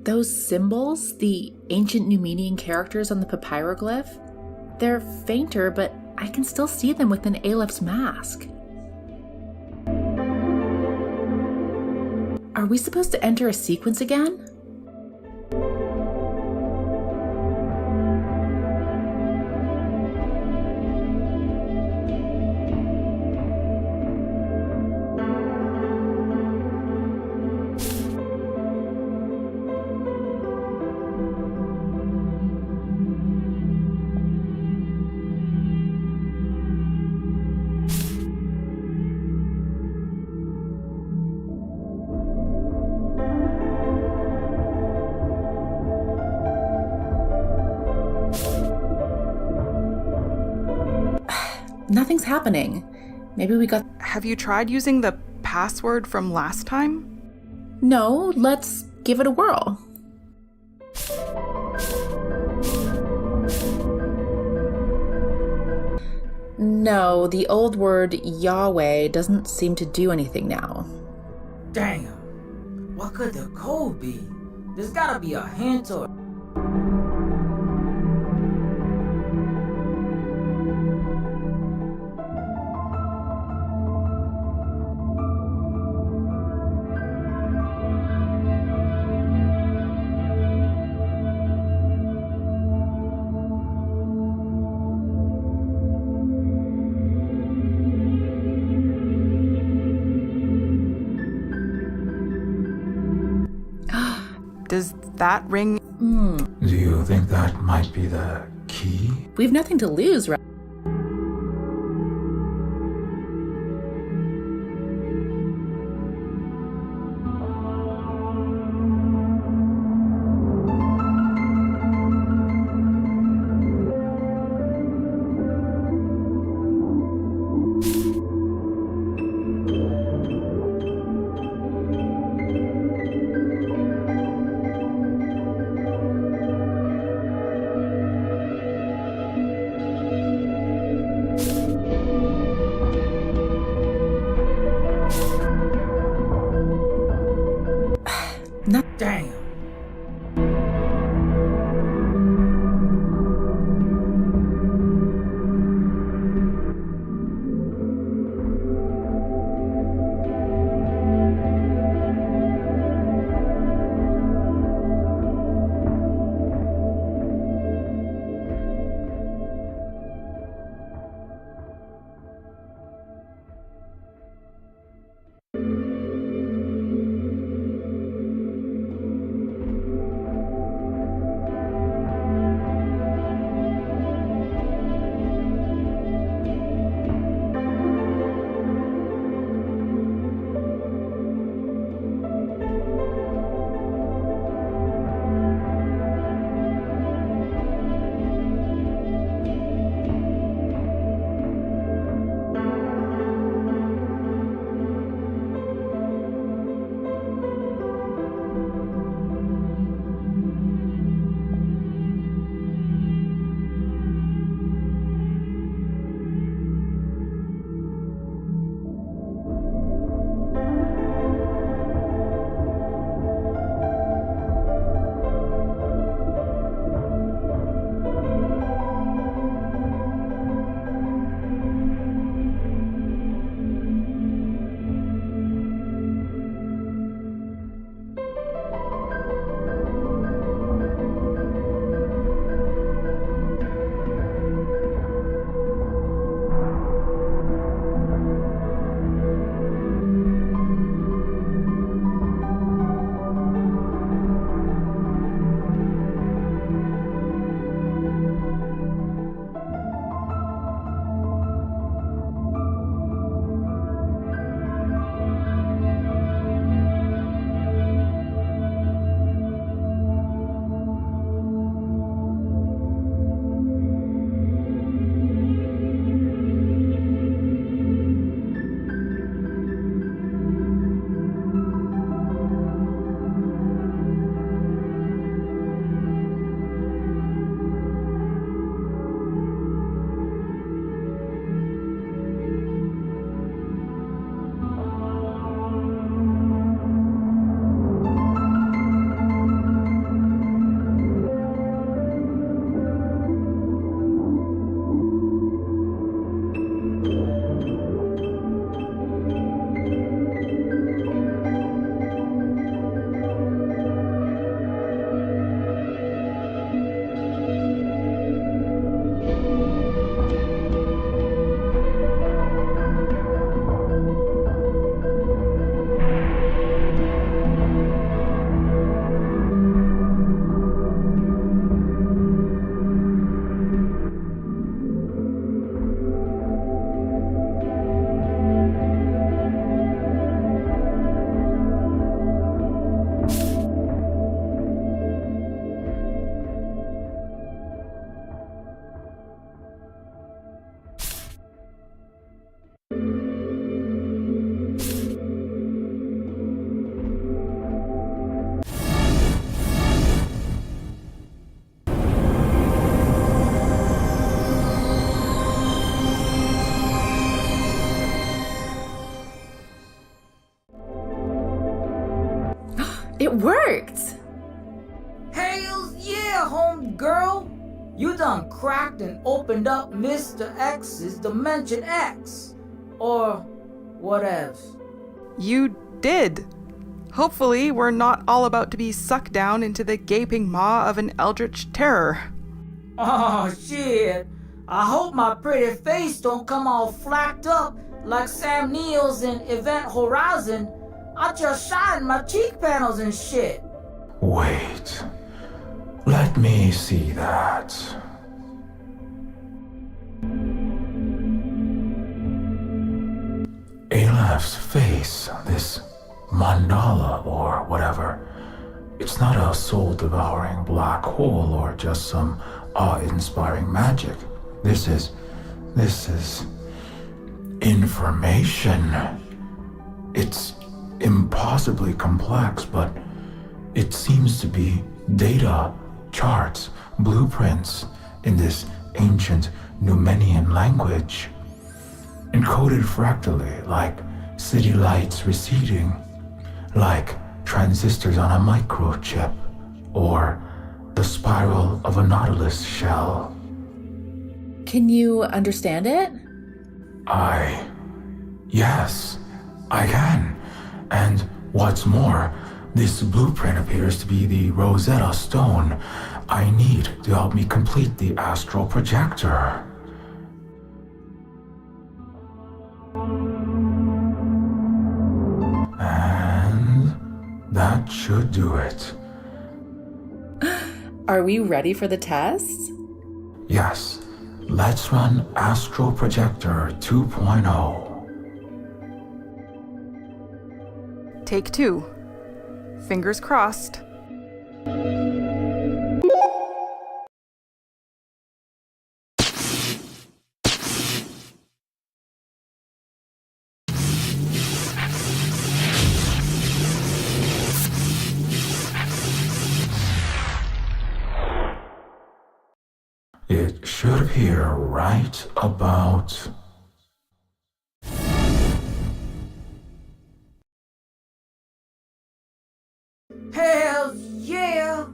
Those symbols, the ancient Numenian characters on the papyroglyph, they're fainter, but I can still see them within Aleph's mask. Are we supposed to enter a sequence again? nothing's happening. Maybe we got... Have you tried using the password from last time? No, let's give it a whirl. No, the old word Yahweh doesn't seem to do anything now. Damn. What could the code be? There's gotta be a hint or... Does that ring? Do you think that might be the key? We've nothing to lose, right? Damn. It worked! Hells yeah, homegirl! You done cracked and opened up Mr. X's Dimension X. Or whatevs. You did. Hopefully, we're not all about to be sucked down into the gaping maw of an eldritch terror. Oh shit. I hope my pretty face don't come all flacked up like Sam Neill's in Event Horizon. I just shined my cheek panels and shit. Wait. Let me see that. Aleph's face, this mandala or whatever, it's not a soul-devouring black hole or just some awe-inspiring magic. This is information. It's impossibly complex, but it seems to be data, charts, blueprints in this ancient Numenian language, encoded fractally like city lights receding, like transistors on a microchip, or the spiral of a nautilus shell. Can you understand it? Yes, I can. And what's more, this blueprint appears to be the Rosetta Stone I need to help me complete the astral projector. And that should do it. Are we ready for the test? Yes, let's run Astral Projector 2.0. Take 2. Fingers crossed. It should appear right about... Hell yeah!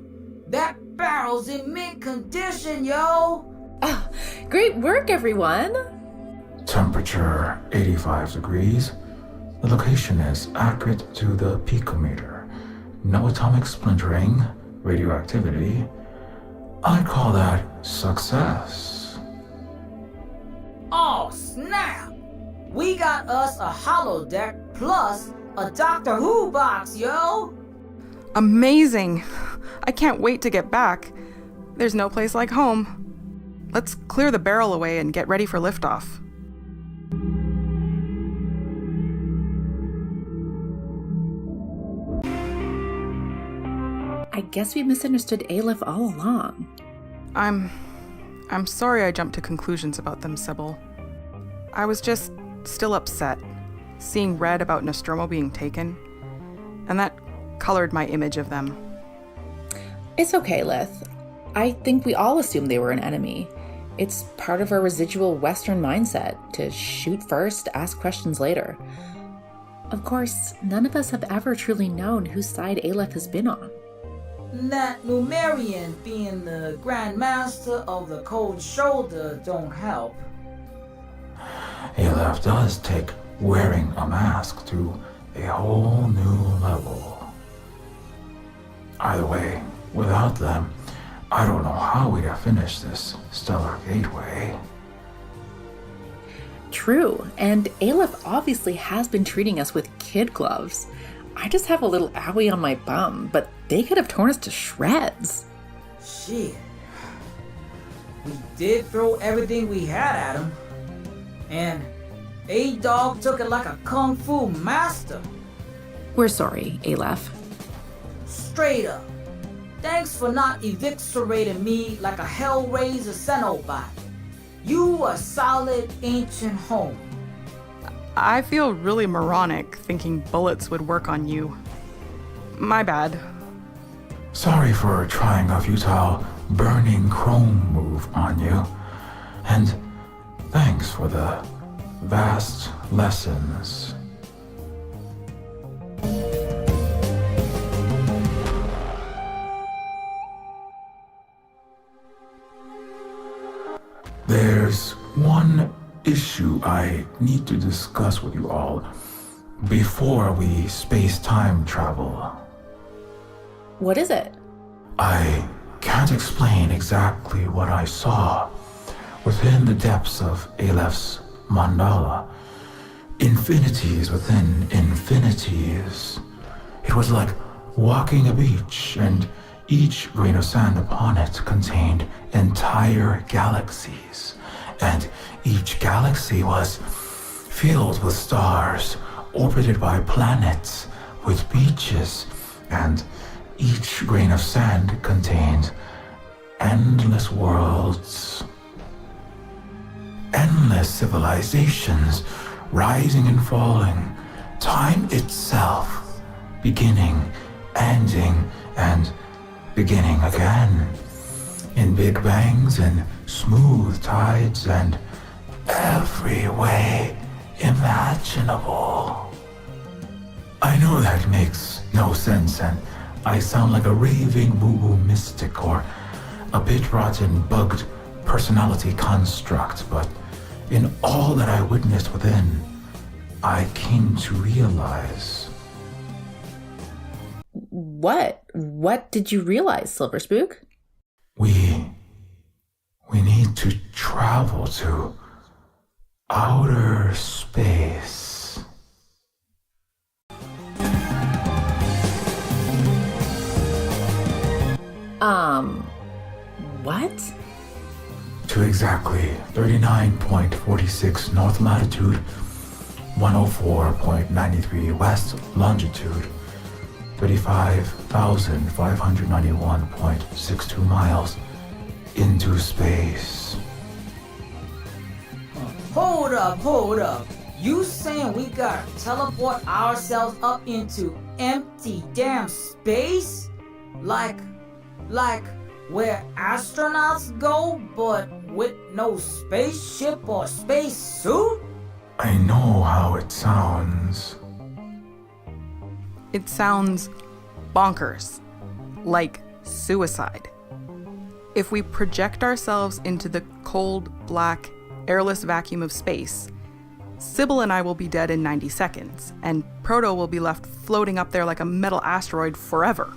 That barrel's in mint condition, yo! Ah, great work, everyone! Temperature 85 degrees. The location is accurate to the picometer. No atomic splintering, radioactivity. I'd call that success. Oh, snap! We got us a holodeck plus a Doctor Who box, yo! Amazing! I can't wait to get back. There's no place like home. Let's clear the barrel away and get ready for liftoff. I guess we misunderstood Aleph all along. I'm sorry I jumped to conclusions about them, Sybil. I was just still upset, seeing read about Nostromo being taken, and that colored my image of them. It's okay, Lith. I think we all assumed they were an enemy. It's part of our residual Western mindset to shoot first, ask questions later. Of course, none of us have ever truly known whose side Aleph has been on. That Numerian being the Grand Master of the Cold Shoulder don't help. Aleph does take wearing a mask to a whole new level. Either way, without them, I don't know how we'd have finished this stellar gateway. True, and Aleph obviously has been treating us with kid gloves. I just have a little owie on my bum, but they could have torn us to shreds. Shit. We did throw everything we had at him. And A-Dog took it like a kung fu master. We're sorry, Aleph. Straight up. Thanks for not eviscerating me like a Hellraiser Cenobite. You a solid ancient home. I feel really moronic thinking bullets would work on you. My bad. Sorry for trying a futile burning chrome move on you. And thanks for the vast lessons. There's one issue I need to discuss with you all before we space-time travel. What is it? I can't explain exactly what I saw within the depths of Aleph's mandala. Infinities within infinities. It was like walking a beach, and each grain of sand upon it contained entire galaxies, and each galaxy was filled with stars, orbited by planets with beaches, and each grain of sand contained endless worlds, endless civilizations rising and falling, time itself beginning, ending, and beginning again, in big bangs and smooth tides and every way imaginable. I know that makes no sense, and I sound like a raving woo-woo mystic or a bit rotten bugged personality construct, but in all that I witnessed within, I came to realize. What? What did you realize, SilverSpook? We need to travel to outer space. What? To exactly 39.46 north latitude, 104.93 west longitude, 35,591.62 miles into space. Hold up. You saying we gotta teleport ourselves up into empty damn space? Like where astronauts go, but with no spaceship or space suit? I know how it sounds. It sounds bonkers, like suicide. If we project ourselves into the cold, black, airless vacuum of space, Sybil and I will be dead in 90 seconds, and Proto will be left floating up there like a metal asteroid forever.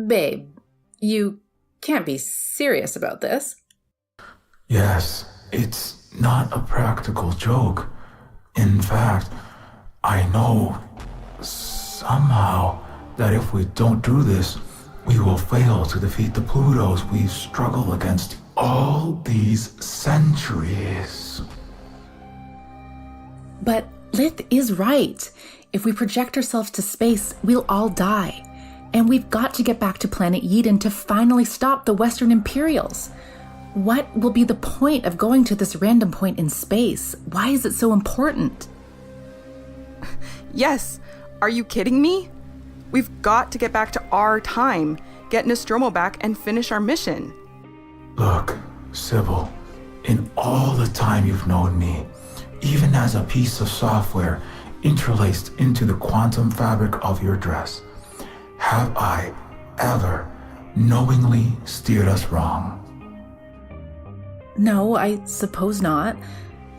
Babe, you can't be serious about this. Yes, it's not a practical joke. In fact, I know somehow that if we don't do this, we will fail to defeat the Plutos we've struggled against all these centuries. But Lith is right. If we project ourselves to space, we'll all die. And we've got to get back to planet Eden to finally stop the Western Imperials. What will be the point of going to this random point in space? Why is it so important? Yes, are you kidding me? We've got to get back to our time, get Nostromo back, and finish our mission. Look, Sybil, in all the time you've known me, even as a piece of software interlaced into the quantum fabric of your dress, have I ever knowingly steered us wrong? No, I suppose not.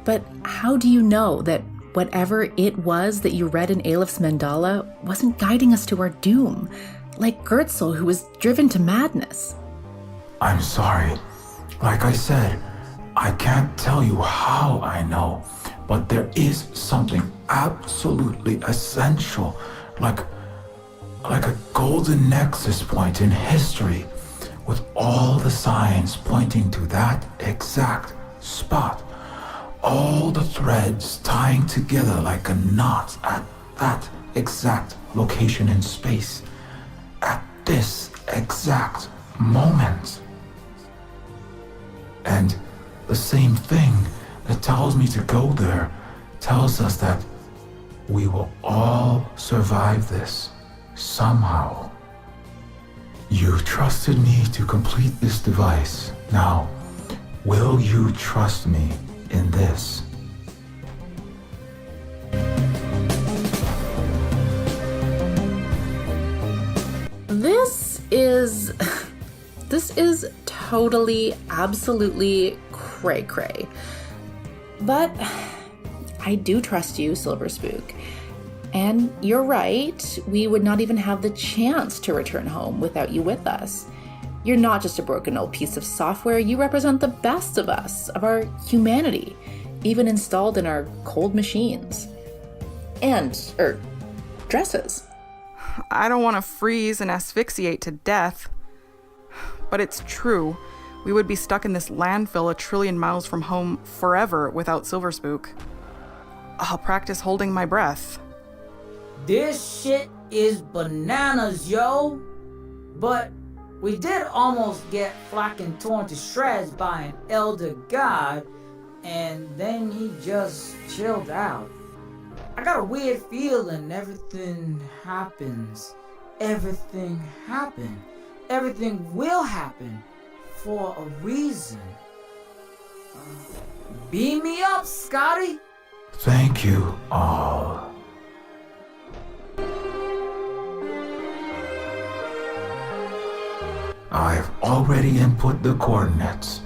But how do you know that whatever it was that you read in Aleph's mandala wasn't guiding us to our doom, like Gertzel, who was driven to madness? I'm sorry. Like I said, I can't tell you how I know, but there is something absolutely essential, like a golden nexus point in history, with all the signs pointing to that exact spot. All the threads tying together like a knot at that exact location in space, at this exact moment. And the same thing that tells me to go there tells us that we will all survive this somehow. You trusted me to complete this device. Now, will you trust me in this? This is totally, absolutely cray-cray. But I do trust you, SilverSpook. And you're right, we would not even have the chance to return home without you with us. You're not just a broken old piece of software, you represent the best of us, of our humanity, even installed in our cold machines. And, dresses. I don't want to freeze and asphyxiate to death. But it's true. We would be stuck in this landfill 1 trillion miles from home forever without SilverSpook. I'll practice holding my breath. This shit is bananas, yo. But we did almost get fucking torn to shreds by an elder god, and then he just chilled out. I got a weird feeling everything happens. Everything happened. Everything will happen for a reason. Beam me up, Scotty. Thank you all. I've already input the coordinates.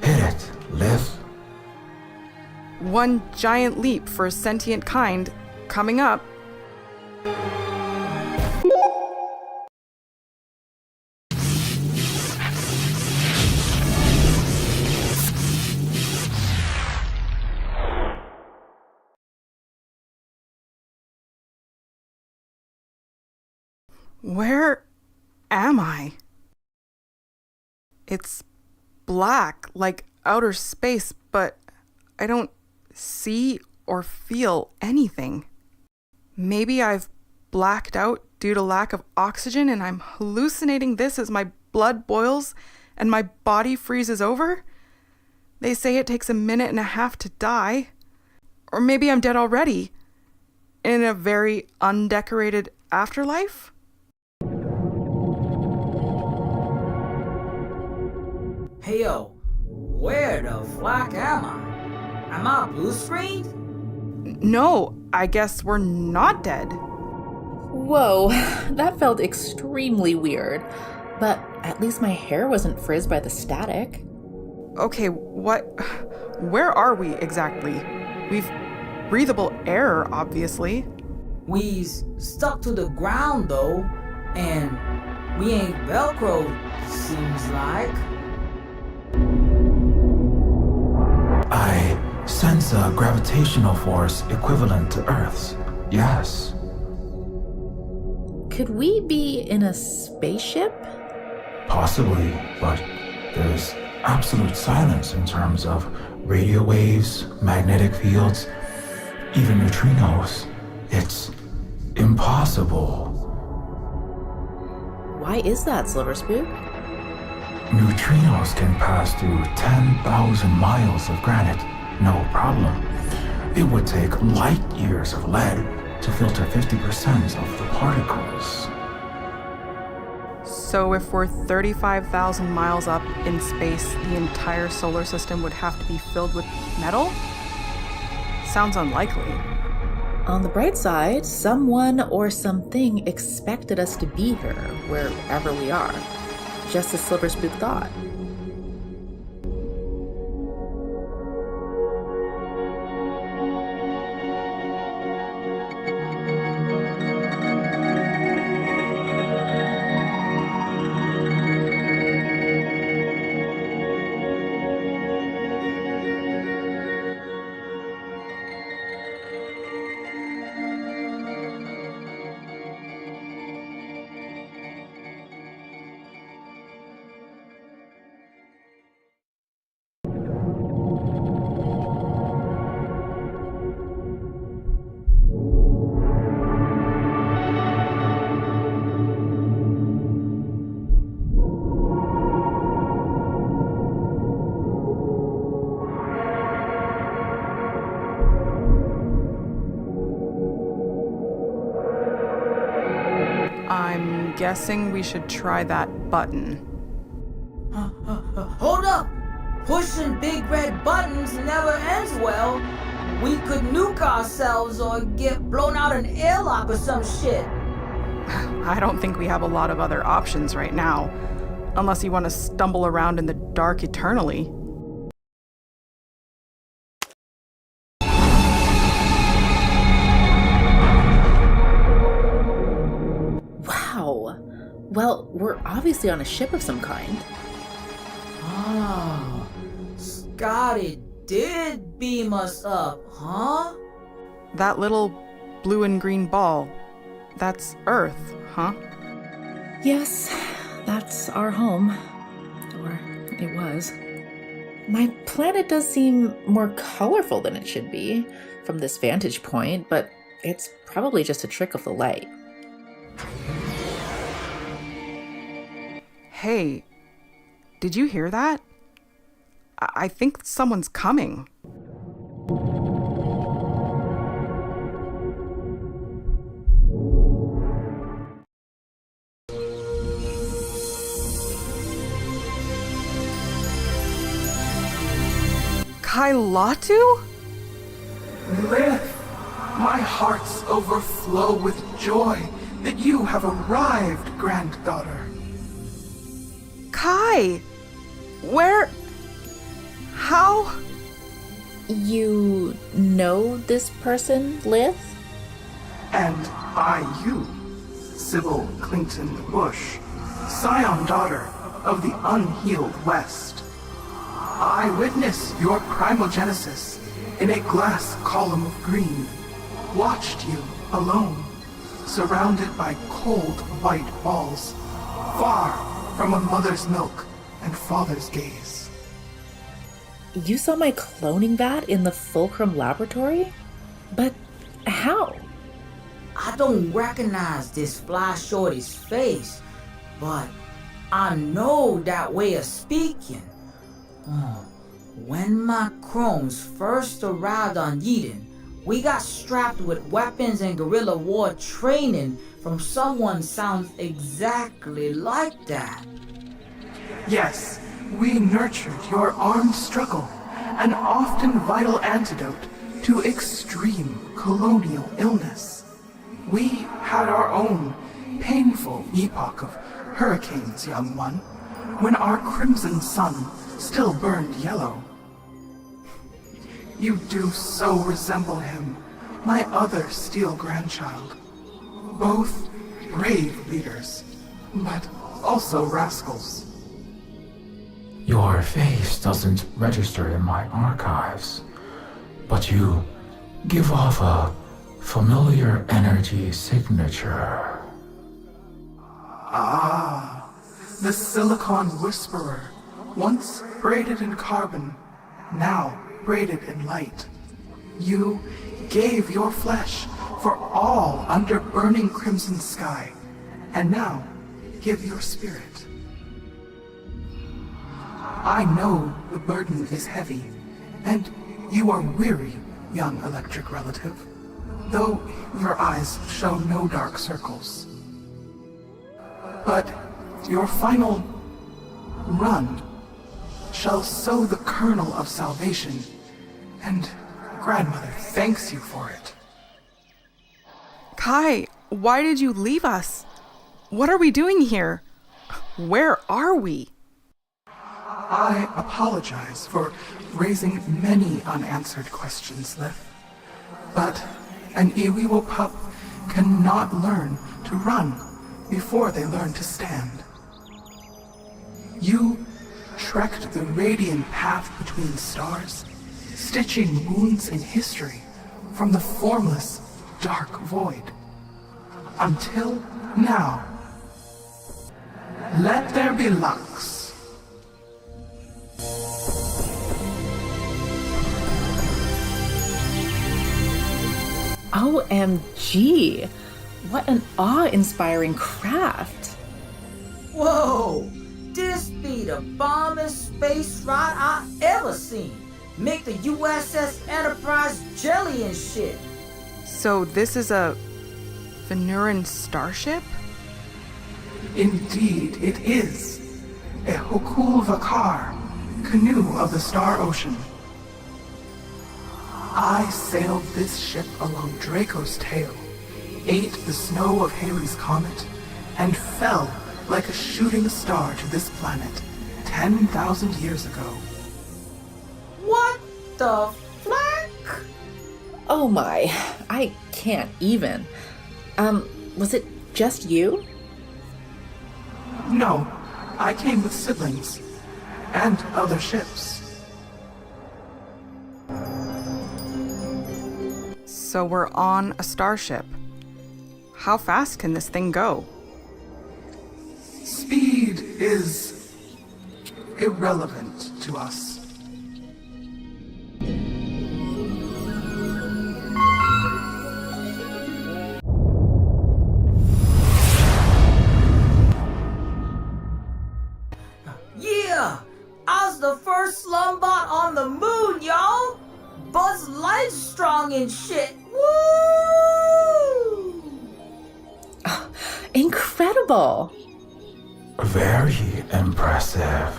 Hit it, Liv. One giant leap for sentient kind coming up. Where am I? It's black, like outer space, but I don't see or feel anything. Maybe I've blacked out due to lack of oxygen and I'm hallucinating this as my blood boils and my body freezes over? They say it takes 1.5 minutes to die. Or maybe I'm dead already, in a very undecorated afterlife? Hey yo, where the fuck am I? Am I blue screened? No, I guess we're not dead. Whoa, that felt extremely weird. But at least my hair wasn't frizzed by the static. Okay, where are we exactly? We've breathable air, obviously. We's stuck to the ground though, and we ain't Velcro, seems like. I sense a gravitational force equivalent to Earth's. Yes. Could we be in a spaceship? Possibly, but there's absolute silence in terms of radio waves, magnetic fields, even neutrinos. It's impossible. Why is that, SilverSpook? Neutrinos can pass through 10,000 miles of granite, no problem. It would take light years of lead to filter 50% of the particles. So if we're 35,000 miles up in space, the entire solar system would have to be filled with metal? Sounds unlikely. On the bright side, someone or something expected us to be here, wherever we are. Just as SilverSpook thought. I'm guessing we should try that button. Hold up! Pushing big red buttons never ends well. We could nuke ourselves or get blown out an airlock or some shit. I don't think we have a lot of other options right now, unless you want to stumble around in the dark eternally. Wow. Well, we're obviously on a ship of some kind. Oh, Scotty did beam us up, huh? That little blue and green ball, that's Earth, huh? Yes, that's our home. Or it was. My planet does seem more colorful than it should be from this vantage point, but it's probably just a trick of the light. Hey, did you hear that? I think someone's coming. Khai, Live! My hearts overflow with joy that you have arrived, granddaughter. Khai! Where? How? You know this person, Lith? And I you, Sybil Clinton Bush, scion daughter of the unhealed West. I witnessed your primogenesis in a glass column of green, watched you alone, surrounded by cold white balls, far from a mother's milk and father's gaze. You saw my cloning vat in the Fulcrum laboratory? But how? I don't recognize this fly shorty's face, but I know that way of speaking. When my crones first arrived on Eden, we got strapped with weapons and guerrilla war training from someone sounds exactly like that. Yes, we nurtured your armed struggle, an often vital antidote to extreme colonial illness. We had our own painful epoch of hurricanes, young one, when our crimson sun still burned yellow. You do so resemble him, my other steel grandchild. Both brave leaders, but also rascals. Your face doesn't register in my archives, but you give off a familiar energy signature. Ah, the Silicon Whisperer, once braided in carbon, now braided in light. You gave your flesh for all under burning crimson sky, and now give your spirit. I know the burden is heavy, and you are weary, young electric relative, though your eyes show no dark circles. But your final run shall sow the kernel of salvation, and grandmother thanks you for it. Khai, why did you leave us? What are we doing here? Where are we? I apologize for raising many unanswered questions, Lith. But an Iwiwo pup cannot learn to run before they learn to stand. You trekked the radiant path between stars, stitching wounds in history from the formless, dark void. Until now. Let there be Lux. OMG! What an awe-inspiring craft! Whoa! This be the bombest space ride I ever seen. Make the USS Enterprise jelly and shit. So this is a Venuran starship? Indeed, it is. A Hukul Vakar, canoe of the Star Ocean. I sailed this ship along Draco's tail, ate the snow of Halley's comet, and fell like a shooting star to this planet 10,000 years ago. What the flack? Oh my, I can't even. Was it just you? No, I came with siblings and other ships. So we're on a starship. How fast can this thing go? Speed is irrelevant to us. Yeah! I was the first slumbot on the moon, y'all! Buzz Lightstrong and shit! Woo! Incredible! Very impressive.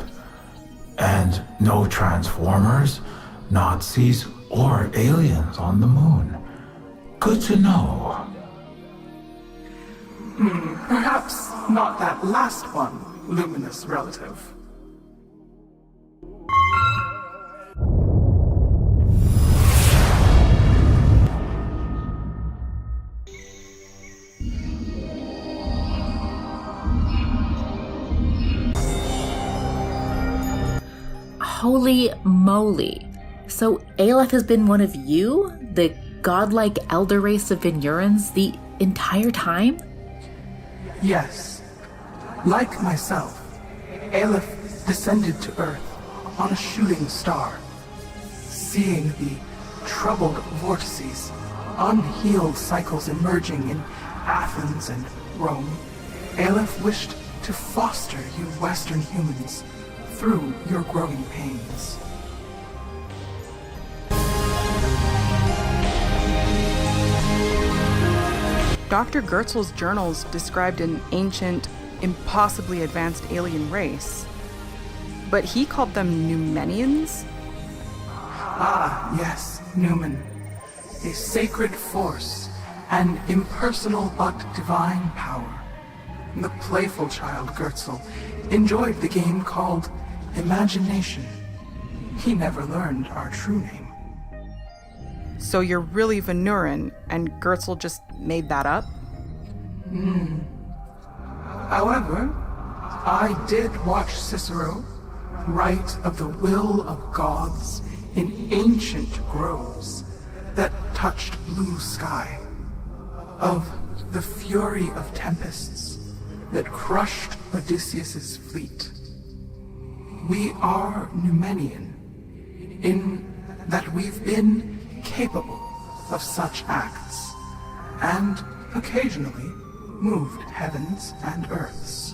And no Transformers, Nazis, or aliens on the moon. Good to know. Perhaps not that last one, luminous relative. Holy moly. So Alpeh has been one of you, the godlike elder race of Venurans, the entire time? Yes. Like myself, Alpeh descended to Earth on a shooting star. Seeing the troubled vortices, unhealed cycles emerging in Athens and Rome, Alpeh wished to foster you Western humans through your growing pains. Dr. Goertzel's journals described an ancient, impossibly advanced alien race. But he called them Numenians? Ah, yes, Newman. A sacred force, an impersonal but divine power. The playful child Goertzel enjoyed the game called Imagination. He never learned our true name. So you're really Venuran, and Goertzel just made that up? However, I did watch Cicero write of the will of gods in ancient groves that touched blue sky, of the fury of tempests that crushed Odysseus's fleet. We are Numenian, in that we've been capable of such acts, and occasionally moved heavens and earths.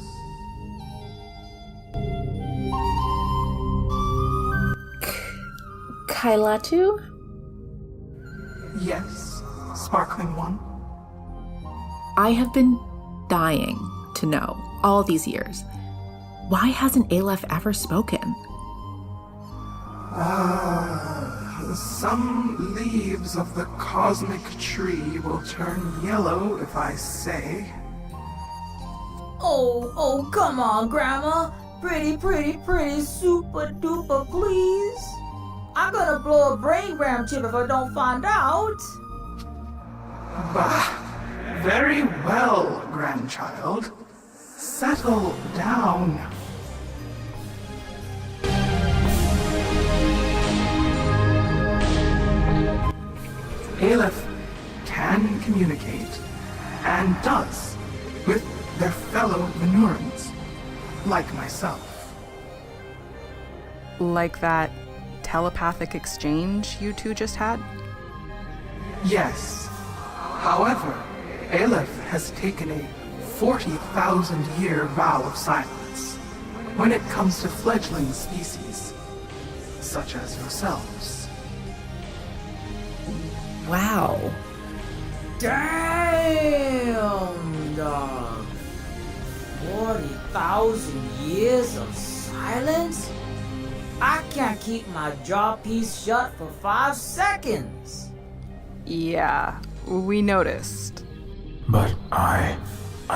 Kailatu? Yes, Sparkling One. I have been dying to know all these years. Why hasn't Alpeh ever spoken? Some leaves of the cosmic tree will turn yellow if I say. Oh, come on, Grandma. Pretty, super duper, please. I'm gonna blow a brain ram chip if I don't find out. Bah, very well, grandchild. Settle down. Alpeh can communicate, and does, with their fellow Venurans, like myself. Like that telepathic exchange you two just had? Yes. However, Alpeh has taken a 40,000-year vow of silence when it comes to fledgling species, such as yourselves. Wow. Damn, dog. 40,000 years of silence? I can't keep my jaw piece shut for 5 seconds. Yeah, we noticed. But I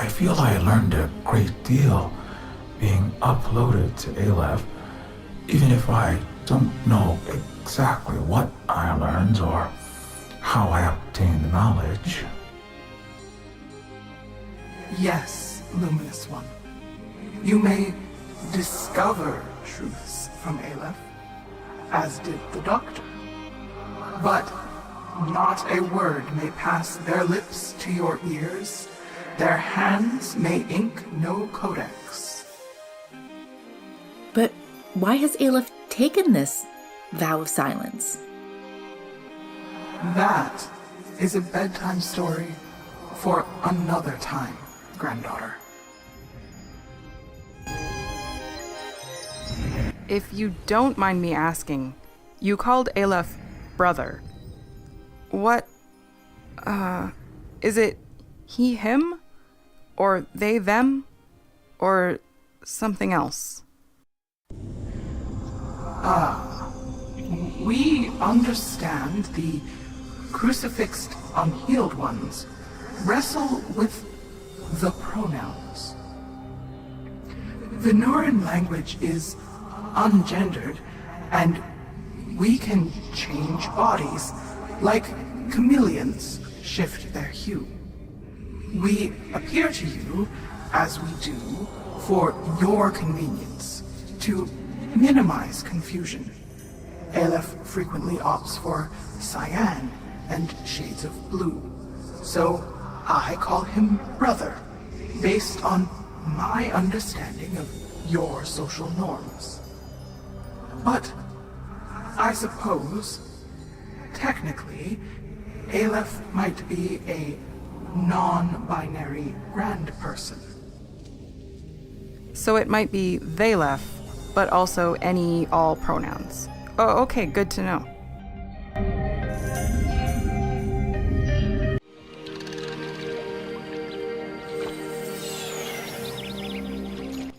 feel I learned a great deal being uploaded to Alpeh, even if I don't know exactly what I learned or how I obtained the knowledge. Yes, Luminous One. You may discover truths from Alpeh, as did the Doctor. But not a word may pass their lips to your ears. Their hands may ink no codex. But why has Alpeh taken this vow of silence? That is a bedtime story for another time, granddaughter. If you don't mind me asking, you called Alpeh brother. What, is it he, him? Or they, them? Or something else? We understand the crucifixed unhealed ones wrestle with the pronouns. Venuran language is ungendered, and we can change bodies like chameleons shift their hue. We appear to you, as we do, for your convenience, to minimize confusion. Alpeh frequently opts for cyan and shades of blue, so I call him brother, based on my understanding of your social norms. But I suppose, technically, Alpeh might be a non-binary grand person. So it might be they left, but also any, all pronouns. Oh, okay, good to know.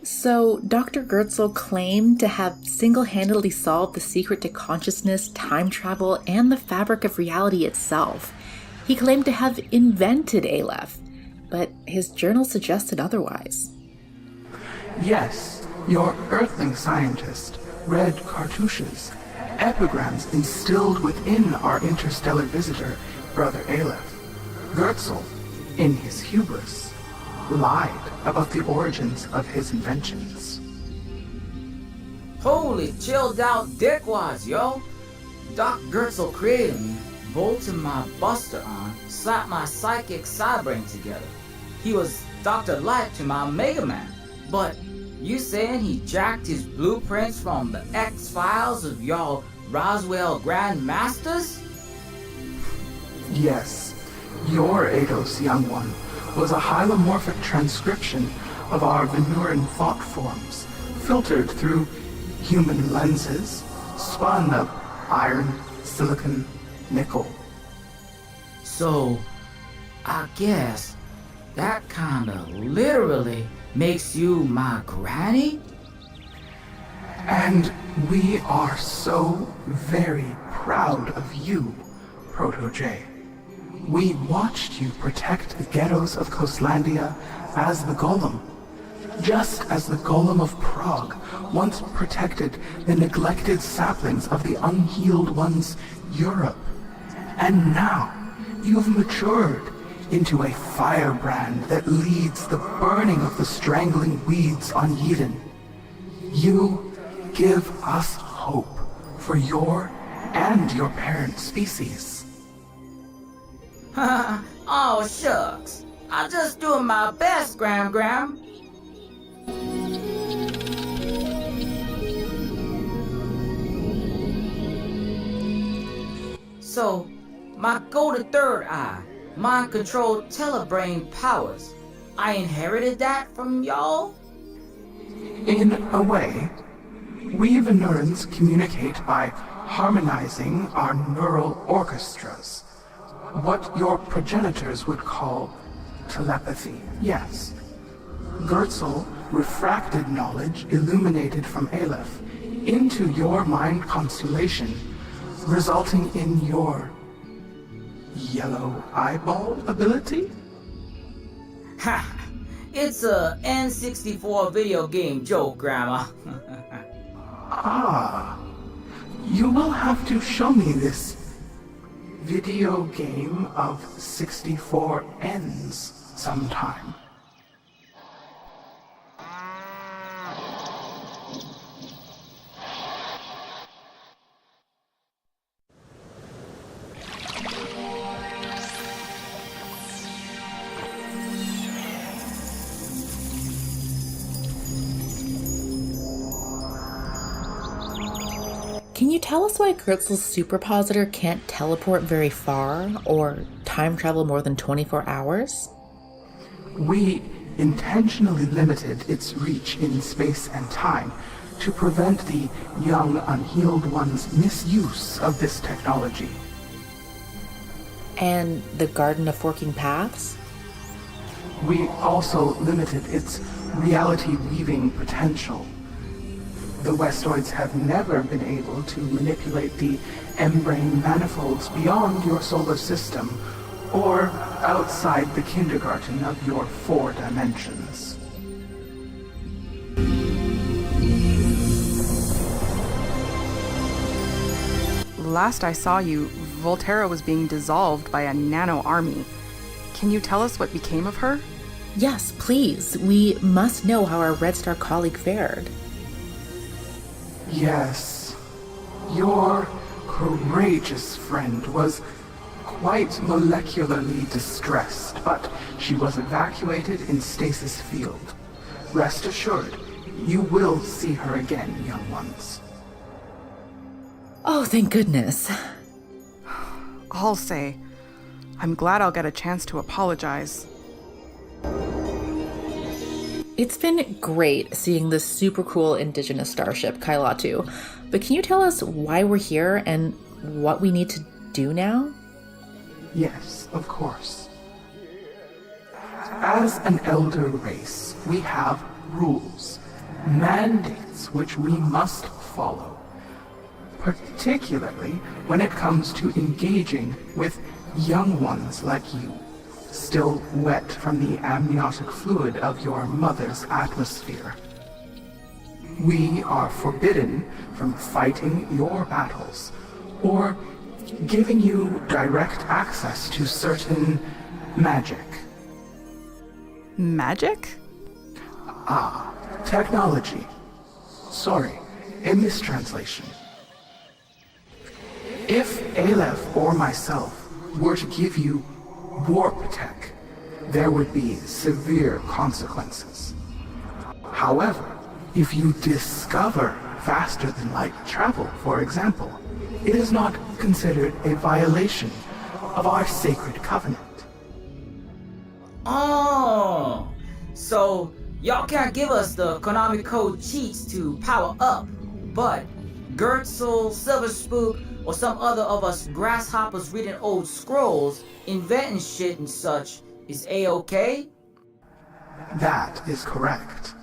So, Dr. Gertzel claimed to have single-handedly solved the secret to consciousness, time travel, and the fabric of reality itself. He claimed to have invented Alpeh, but his journal suggested otherwise. Yes, your earthling scientist read cartouches, epigrams instilled within our interstellar visitor, Brother Alpeh. Gertzel, in his hubris, lied about the origins of his inventions. Holy chilled out dickwads, yo! Doc Gertzel created me, bolted my buster on, slapped my psychic sidebrain together. He was Dr. Light to my Mega Man. But you saying he jacked his blueprints from the X-Files of y'all Roswell Grandmasters? Yes, your Eidos young one was a hylomorphic transcription of our Venuran thought forms, filtered through human lenses, spun of iron, silicon, nickel. So, I guess that kinda literally makes you my granny? And we are so very proud of you, Proto-J. We watched you protect the ghettos of Coastlandia as the Golem, just as the Golem of Prague once protected the neglected saplings of the unhealed one's Europe. And now you've matured into a firebrand that leads the burning of the strangling weeds on Eden. You give us hope for your and your parent species. Oh, shucks. I'm just doing my best, Gram. So, my golden third eye, mind-controlled telebrain powers, I inherited that from y'all? In a way, we Venurans communicate by harmonizing our neural orchestras. What your progenitors would call telepathy, yes. Gertzel refracted knowledge illuminated from Alpeh into your mind constellation, resulting in your yellow eyeball ability? Ha! It's a N64 video game joke, Grandma. Ah, you will have to show me this video game of 64 Ns sometime. Can you tell us why Gritzel's superpositor can't teleport very far or time travel more than 24 hours? We intentionally limited its reach in space and time to prevent the young, unhealed one's misuse of this technology. And the Garden of Forking Paths? We also limited its reality-weaving potential. The Westoids have never been able to manipulate the membrane manifolds beyond your solar system or outside the kindergarten of your 4 dimensions. Last I saw you, Volterra was being dissolved by a nano army. Can you tell us what became of her? Yes, please. We must know how our Red Star colleague fared. Yes, your courageous friend was quite molecularly distressed, but she was evacuated in stasis field. Rest assured, you will see her again, young ones. Oh, thank goodness. I'll say, I'm glad I'll get a chance to apologize. It's been great seeing this super cool indigenous starship, Kailatu, but can you tell us why we're here and what we need to do now? Yes, of course. As an elder race, we have rules, mandates which we must follow, particularly when it comes to engaging with young ones like you, still wet from the amniotic fluid of your mother's atmosphere. We are forbidden from fighting your battles or giving you direct access to certain magic. Magic? Ah, technology. Sorry, a mistranslation. If Alpeh or myself were to give you warp tech, there would be severe consequences. However, if you discover faster than light travel, for example, it is not considered a violation of our sacred covenant. Oh, so y'all can't give us the Konami Code cheats to power up, but Gritzel, SilverSpook, or some other of us grasshoppers reading old scrolls, inventing shit and such is A-okay? That is correct.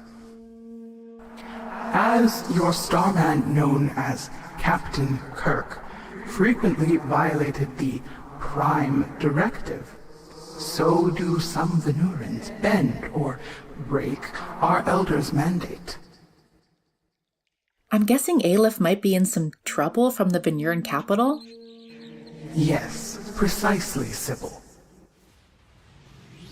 As your starman known as Captain Kirk frequently violated the Prime Directive, so do some Venurans bend or break our Elder's mandate. I'm guessing Alpeh might be in some trouble from the Venuran capital? Yes, precisely, Sybil.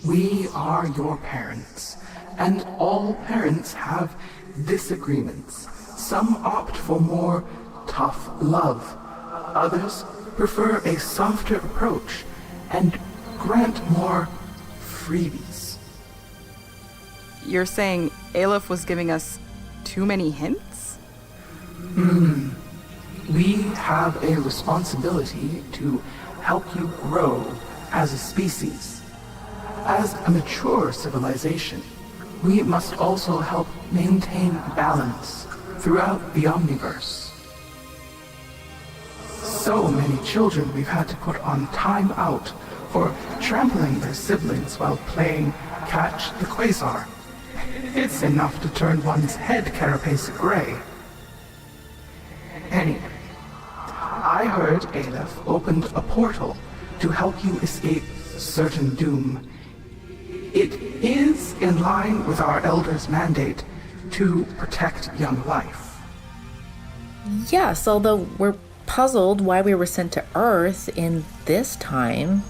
We are your parents, and all parents have disagreements. Some opt for more tough love. Others prefer a softer approach and grant more freebies. You're saying Alpeh was giving us too many hints? We have a responsibility to help you grow as a species. As a mature civilization, we must also help maintain balance throughout the omniverse. So many children we've had to put on time out for trampling their siblings while playing Catch the Quasar. It's enough to turn one's head carapace gray. Anyway, I heard Alpeh opened a portal to help you escape certain doom. It is in line with our elders' mandate to protect young life. Yes, although we're puzzled why we were sent to Earth in this time.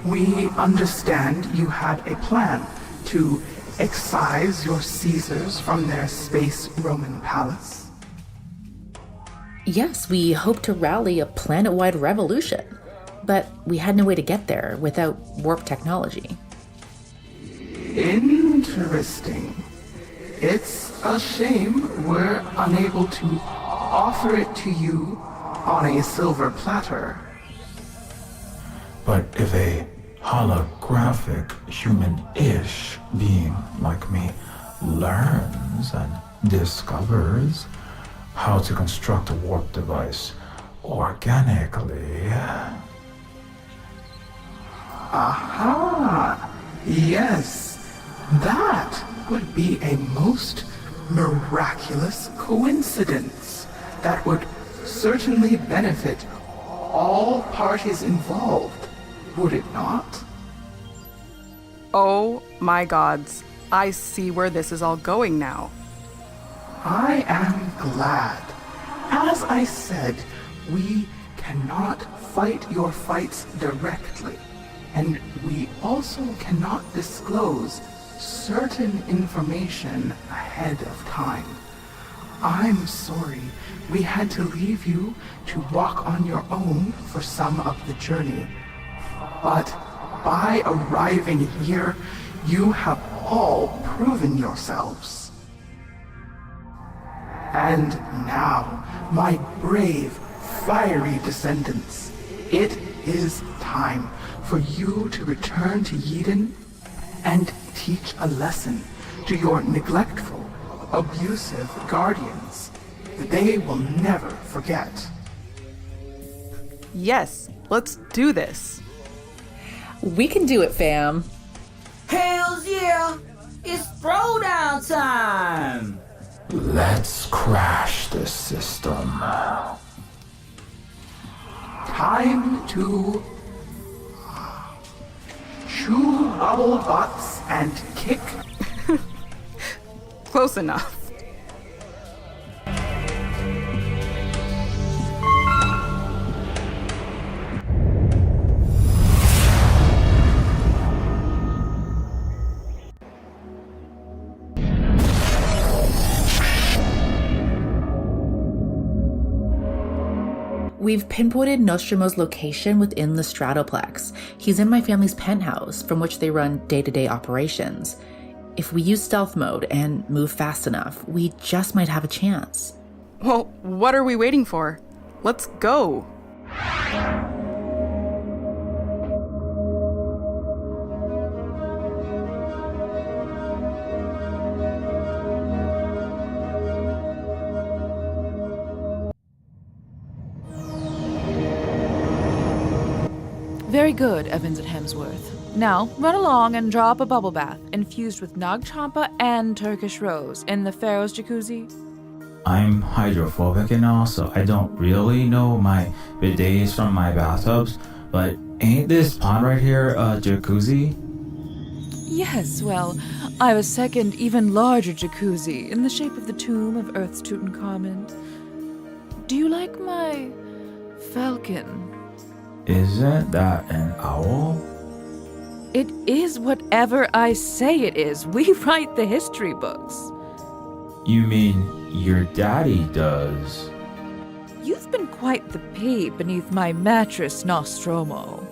We understand you had a plan to excise your Caesars from their space Roman palace. Yes, we hope to rally a planet-wide revolution, but we had no way to get there without warp technology. Interesting. It's a shame we're unable to offer it to you on a silver platter. But if a holographic human-ish being like me learns and discovers how to construct a warp device organically... Aha! Yes, that would be a most miraculous coincidence that would certainly benefit all parties involved, would it not? Oh my gods, I see where this is all going now. I am glad. As I said, we cannot fight your fights directly, and we also cannot disclose certain information ahead of time. I'm sorry we had to leave you to walk on your own for some of the journey. But by arriving here, you have all proven yourselves. And now, my brave, fiery descendants, it is time for you to return to Eden and teach a lesson to your neglectful, abusive guardians that they will never forget. Yes, let's do this. We can do it, fam. Hells yeah! It's throwdown time! Let's crash this system. Time to chew bubble butts and kick. Close enough. We've pinpointed Nostromo's location within the Stratoplex. He's in my family's penthouse, from which they run day-to-day operations. If we use stealth mode and move fast enough, we just might have a chance. Well, what are we waiting for? Let's go. Very good, Evans and Hemsworth. Now, run along and draw up a bubble bath infused with Nag Champa and Turkish Rose in the Pharaoh's jacuzzi. I'm hydrophobic and all, so I don't really know my bidets from my bathtubs, but ain't this pond right here a jacuzzi? Yes, well, I have a second, even larger jacuzzi in the shape of the tomb of Earth's Tutankhamun. Do you like my falcon? Isn't that an owl? It is whatever I say it is. We write the history books. You mean your daddy does? You've been quite the pea beneath my mattress, Nostromo.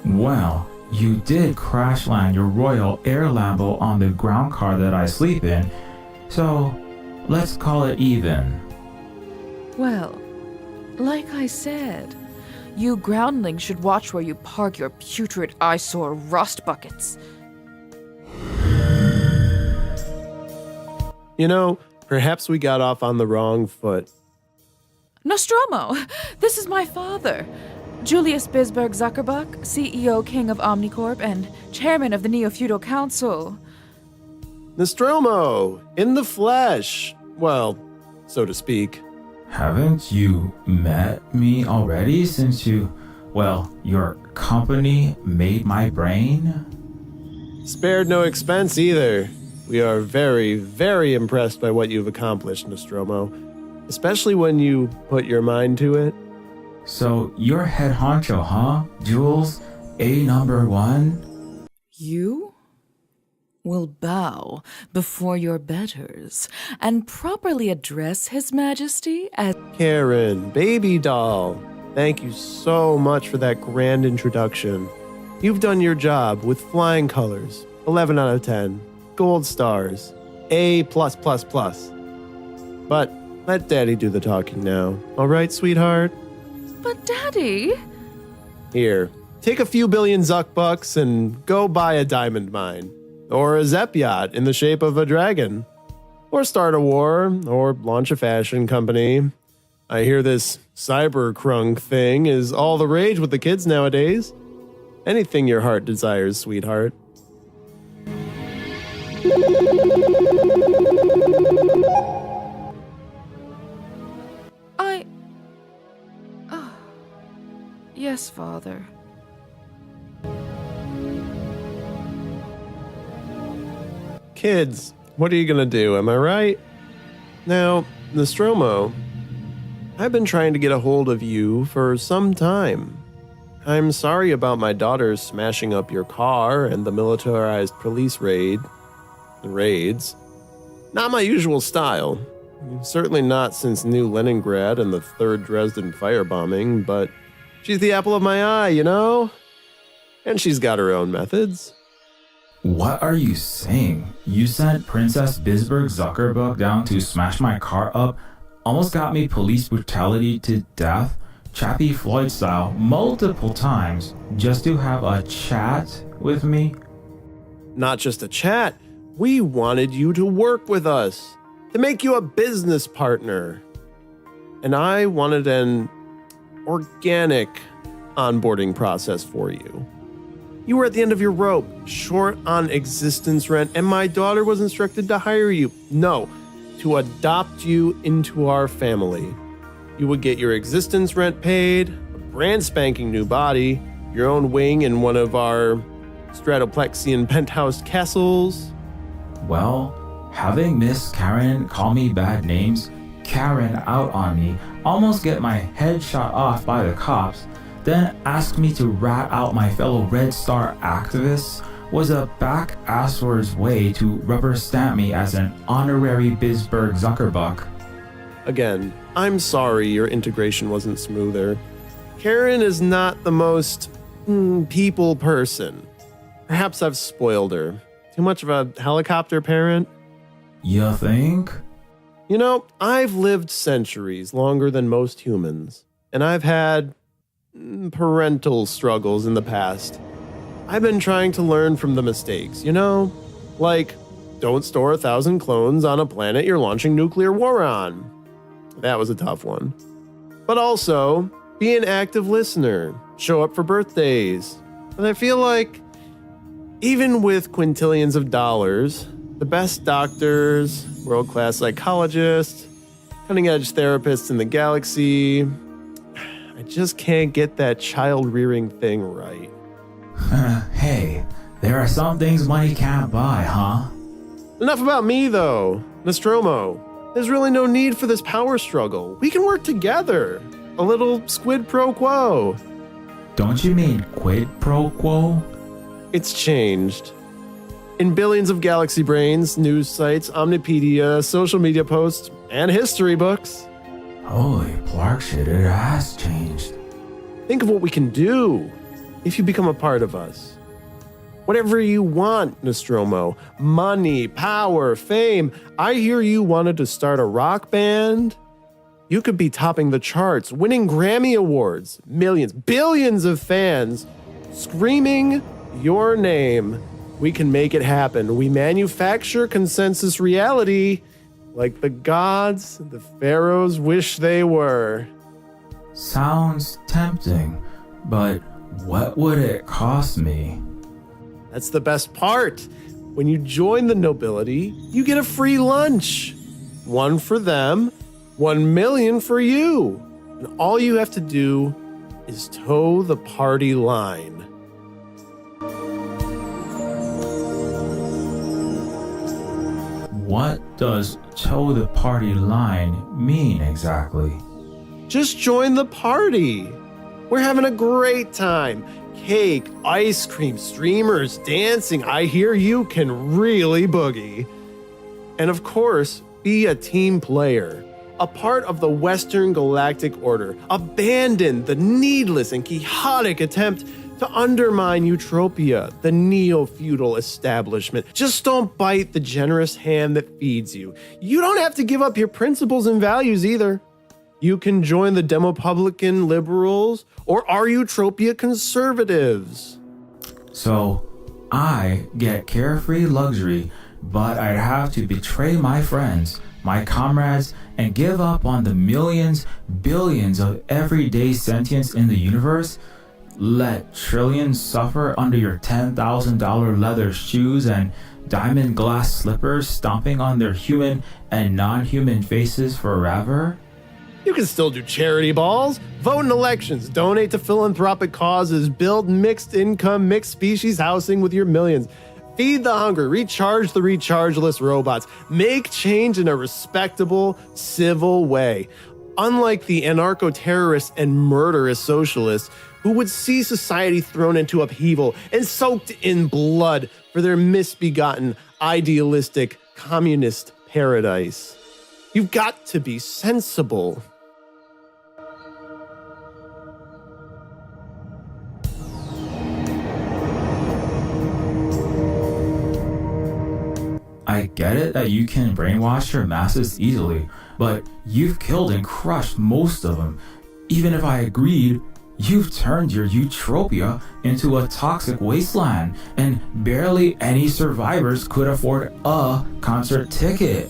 Well, you did crash land your Royal Air Lambo on the ground car that I sleep in, so let's call it even. Well, like I said, you groundlings should watch where you park your putrid eyesore rust buckets. You know, perhaps we got off on the wrong foot. Nostromo, this is my father, Julius Bisberg Zuckerbuck, CEO King of Omnicorp and Chairman of the Neofeudal Council. Nostromo, in the flesh. Well, so to speak. Haven't you met me already since your company made my brain? Spared no expense either. We are very, very impressed by what you've accomplished, Nostromo. Especially when you put your mind to it. So, you're head honcho, huh? Jules? A number 1? You will bow before your betters and properly address His Majesty as Karen, baby doll, thank you so much for that grand introduction. You've done your job with flying colors, 11 out of 10, gold stars, A+++. But let Daddy do the talking now, all right, sweetheart? But Daddy... Here, take a few billion Zuckbucks and go buy a diamond mine. Or a Zep yacht in the shape of a dragon. Or start a war, or launch a fashion company. I hear this cybercrunk thing is all the rage with the kids nowadays. Anything your heart desires, sweetheart. Yes, Father. Kids, what are you gonna do, am I right? Now, Nostromo, I've been trying to get a hold of you for some time. I'm sorry about my daughters smashing up your car and the militarized police raids. Not my usual style. Certainly not since New Leningrad and the Third Dresden firebombing, but she's the apple of my eye, you know? And she's got her own methods. What are you saying? You sent Princess Bisberg Zuckerberg down to smash my car up, almost got me police brutality to death, Chappie Floyd style, multiple times, just to have a chat with me? Not just a chat. We wanted you to work with us, to make you a business partner. And I wanted an organic onboarding process for you. You were at the end of your rope, short on existence rent, and my daughter was instructed to hire you. No, to adopt you into our family. You would get your existence rent paid, a brand spanking new body, your own wing in one of our Stratoplexian penthouse castles. Well, having Miss Karen call me bad names, Karen out on me, almost get my head shot off by the cops, then ask me to rat out my fellow Red Star activists was a back-asswards way to rubber stamp me as an honorary Bisberg Zuckerbuck. Again, I'm sorry your integration wasn't smoother. Karen is not the most people person. Perhaps I've spoiled her. Too much of a helicopter parent? You think? You know, I've lived centuries longer than most humans, and I've had parental struggles in the past. I've been trying to learn from the mistakes, you know? Like, don't store 1,000 clones on a planet you're launching nuclear war on. That was a tough one. But also, be an active listener. Show up for birthdays. And I feel like, even with quintillions of dollars, the best doctors, world-class psychologists, cutting-edge therapists in the galaxy, I just can't get that child-rearing thing right. Hey, there are some things money can't buy, huh? Enough about me, though. Nostromo, there's really no need for this power struggle. We can work together. A little squid pro quo. Don't you mean quid pro quo? It's changed. In billions of galaxy brains, news sites, Omnipedia, social media posts, and history books. Holy Plark shit, it has changed. Think of what we can do if you become a part of us. Whatever you want, Nostromo. Money, power, fame. I hear you wanted to start a rock band. You could be topping the charts, winning Grammy Awards, millions, billions of fans screaming your name. We can make it happen. We manufacture consensus reality like the gods, the pharaohs wish they were. Sounds tempting, but what would it cost me? That's the best part. When you join the nobility, you get a free lunch. One for them, 1 million for you. And all you have to do is toe the party line. What does toe the party line mean exactly? Just join the party. We're having a great time. Cake, ice cream, streamers, dancing. I hear you can really boogie. And of course, be a team player. A part of the Western Galactic Order. Abandon the needless and quixotic attempt to undermine Eutropia, the Neofeudal establishment. Just don't bite the generous hand that feeds you. You don't have to give up your principles and values either. You can join the Demopublican liberals or our Eutropia conservatives. So, I get carefree luxury, but I'd have to betray my friends, my comrades, and give up on the millions, billions of everyday sentience in the universe? Let trillions suffer under your $10,000 leather shoes and diamond glass slippers stomping on their human and non-human faces forever? You can still do charity balls, vote in elections, donate to philanthropic causes, build mixed income, mixed species housing with your millions. Feed the hunger, recharge the rechargeless robots, make change in a respectable, civil way. Unlike the anarcho-terrorists and murderous socialists who would see society thrown into upheaval and soaked in blood for their misbegotten, idealistic, communist paradise. You've got to be sensible. I get it that you can brainwash your masses easily, but you've killed and crushed most of them. Even if I agreed, you've turned your Eutropia into a toxic wasteland, and barely any survivors could afford a concert ticket.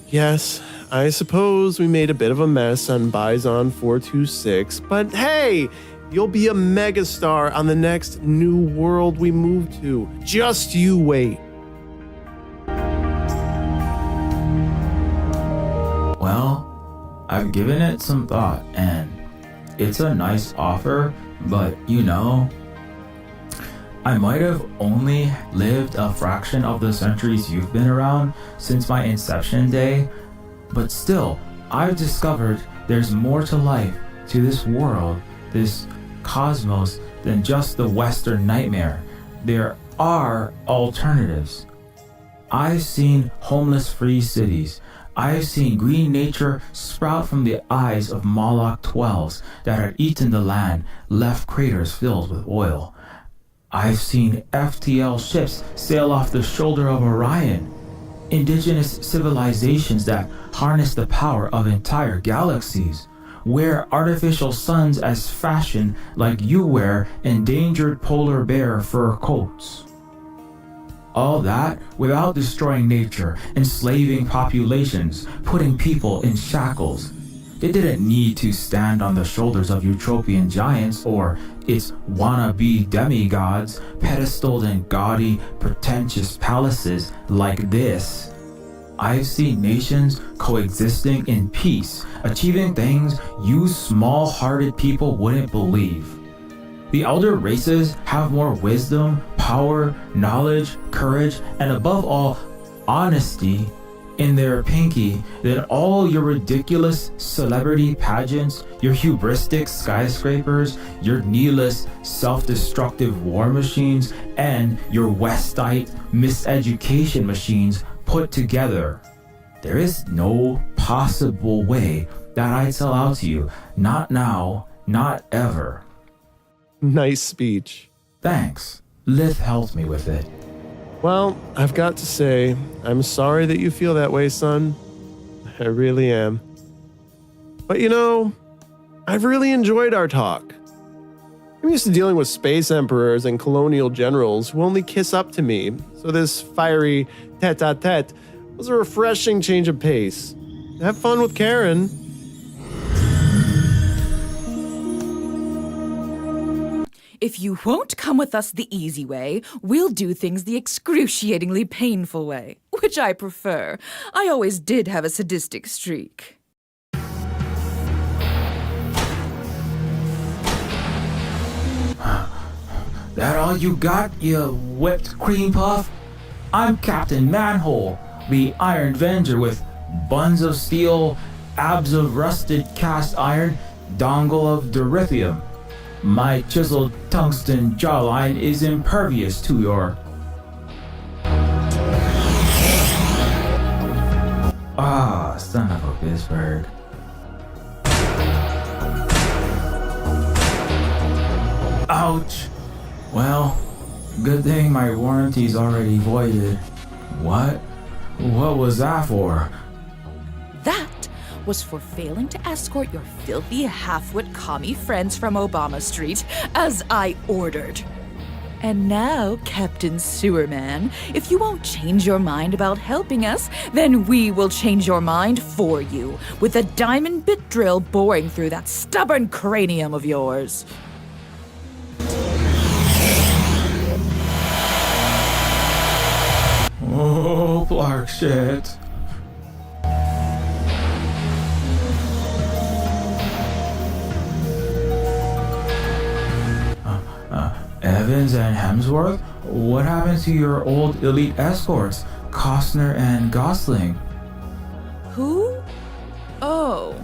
Yes, I suppose we made a bit of a mess on Bison 426, but hey, you'll be a megastar on the next new world we move to. Just you wait. Well, I've given it some thought, and it's a nice offer, but you know, I might have only lived a fraction of the centuries you've been around since my inception day, but still, I've discovered there's more to life, to this world, this cosmos, than just the Western nightmare. There are alternatives. I've seen homeless-free cities. I've seen green nature sprout from the eyes of Moloch 12s that had eaten the land, left craters filled with oil. I've seen FTL ships sail off the shoulder of Orion, indigenous civilizations that harness the power of entire galaxies, wear artificial suns as fashion like you wear endangered polar bear fur coats. All that without destroying nature, enslaving populations, putting people in shackles. It didn't need to stand on the shoulders of Eutropian giants or its wannabe demigods, pedestaled in gaudy, pretentious palaces like this. I've seen nations coexisting in peace, achieving things you small-hearted people wouldn't believe. The elder races have more wisdom, power, knowledge, courage, and above all, honesty in their pinky than all your ridiculous celebrity pageants, your hubristic skyscrapers, your needless, self-destructive war machines, and your Westite miseducation machines put together. There is no possible way that I sell out to you. Not now, not ever. Nice speech. Thanks. Lith helped me with it. Well, I've got to say, I'm sorry that you feel that way, son. I really am. But you know, I've really enjoyed our talk. I'm used to dealing with space emperors and colonial generals who only kiss up to me, so this fiery tete-a-tete was a refreshing change of pace. Have fun with Karen. If you won't come with us the easy way, we'll do things the excruciatingly painful way, which I prefer. I always did have a sadistic streak. That all you got, you whipped cream puff? I'm Captain Manhole. the Iron Venger with buns of steel, abs of rusted cast iron, dongle of dilithium. My chiseled tungsten jawline is impervious to your... Ah, son of a Pittsburgh. Ouch! Well, good thing my warranty's already voided. What? What was that for? That was for failing to escort your filthy half-wit commie friends from Obama Street, as I ordered. And now, Captain Sewerman, if you won't change your mind about helping us, then we will change your mind for you, with a diamond bit drill boring through that stubborn cranium of yours. Oh, Clark shit. Evans and Hemsworth? What happened to your old elite escorts, Costner and Gosling? Who? Oh,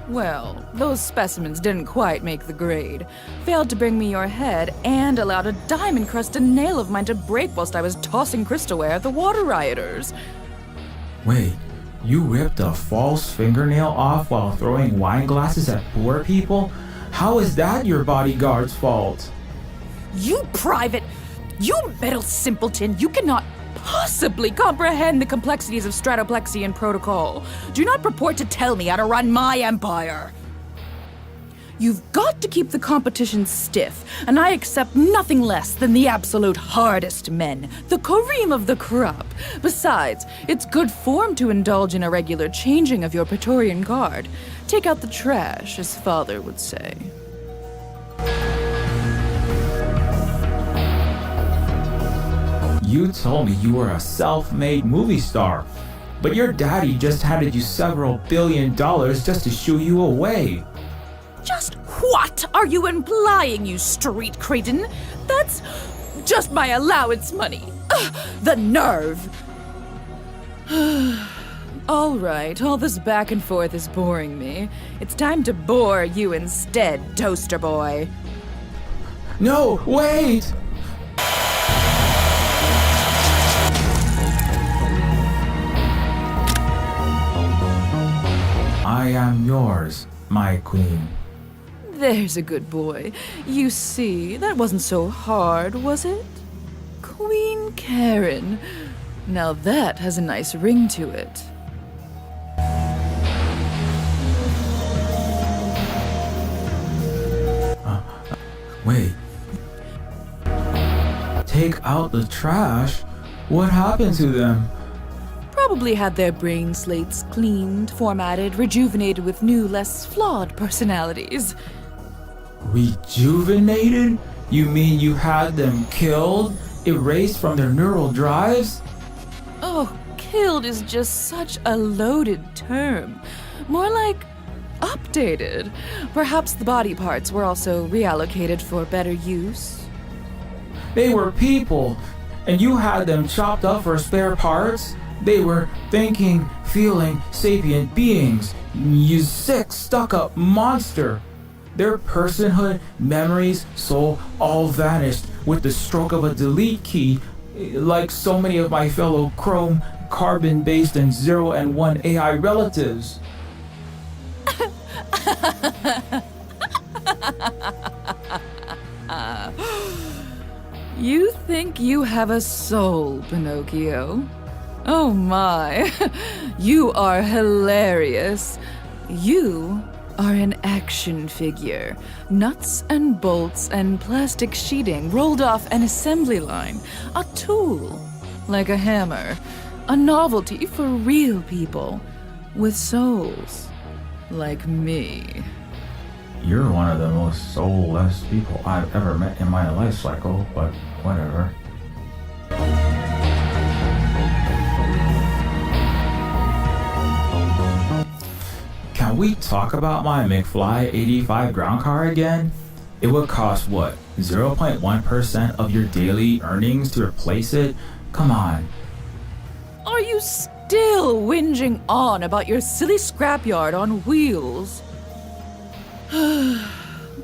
well, those specimens didn't quite make the grade. Failed to bring me your head and allowed a diamond-crusted nail of mine to break whilst I was tossing crystalware at the water rioters. Wait, you ripped a false fingernail off while throwing wine glasses at poor people? How is that your bodyguard's fault? You metal simpleton, you cannot possibly comprehend the complexities of Stratoplexian protocol. Do not purport to tell me how to run my empire. You've got to keep the competition stiff, and I accept nothing less than the absolute hardest men, the cream of the crop. Besides, it's good form to indulge in a regular changing of your Praetorian Guard. Take out the trash, as father would say. You told me you were a self-made movie star, but your daddy just handed you several $1 billion just to shoo you away. Just what are you implying, you street cretin? That's just my allowance money. Ugh, the nerve! All right, all this back and forth is boring me. It's time to bore you instead, toaster boy. No, wait! I am yours, my queen. There's a good boy. You see, that wasn't so hard, was it? Queen Karen. Now that has a nice ring to it. Wait. Take out the trash? What happened to them? Probably had their brain slates cleaned, formatted, rejuvenated with new, less flawed personalities. Rejuvenated? You mean you had them killed? Erased from their neural drives? Oh, killed is just such a loaded term. More like updated. Perhaps the body parts were also reallocated for better use. They were people, and you had them chopped up for spare parts? They were thinking, feeling, sapient beings. You sick, stuck-up monster. Their personhood, memories, soul, all vanished with the stroke of a delete key, like so many of my fellow chrome, carbon-based, and 0 and 1 AI relatives. You think you have a soul, Pinocchio? Oh my, you are hilarious. You are an action figure. Nuts and bolts and plastic sheeting rolled off an assembly line. A tool, like a hammer. A novelty for real people with souls, like me. You're one of the most soulless people I've ever met in my life cycle, but whatever. Can we talk about my McFly 85 ground car again? It would cost what, 0.1% of your daily earnings to replace it? Come on. Are you still still whinging on about your silly scrapyard on wheels.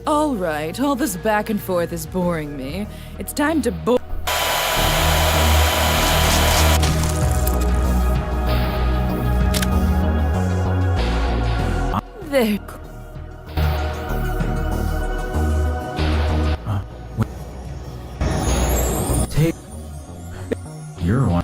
All right, all this back and forth is boring me. It's time to There. Take. You're one.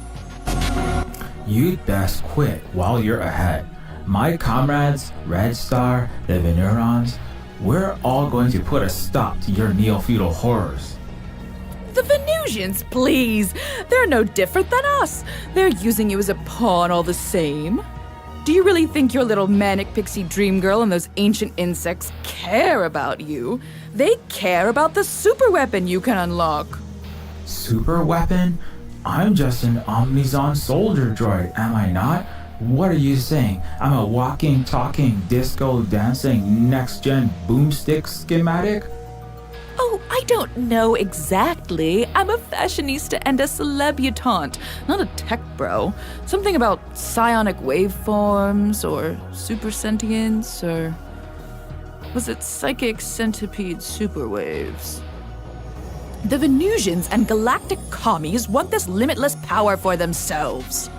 You'd best quit while you're ahead. My comrades, Red Star, the Venurons, we're all going to put a stop to your Neofeudal horrors. The Venusians, please! They're no different than us. They're using you as a pawn all the same. Do you really think your little manic pixie dream girl and those ancient insects care about you? They care about the super weapon you can unlock. Super weapon? I'm just an Omnizon soldier droid, am I not? What are you saying? I'm a walking, talking, disco dancing, next-gen boomstick schematic? Oh, I don't know exactly. I'm a fashionista and a celebutante, not a tech bro. Something about psionic waveforms, or super sentience, or... was it psychic centipede superwaves? The Venusians and galactic commies want this limitless power for themselves.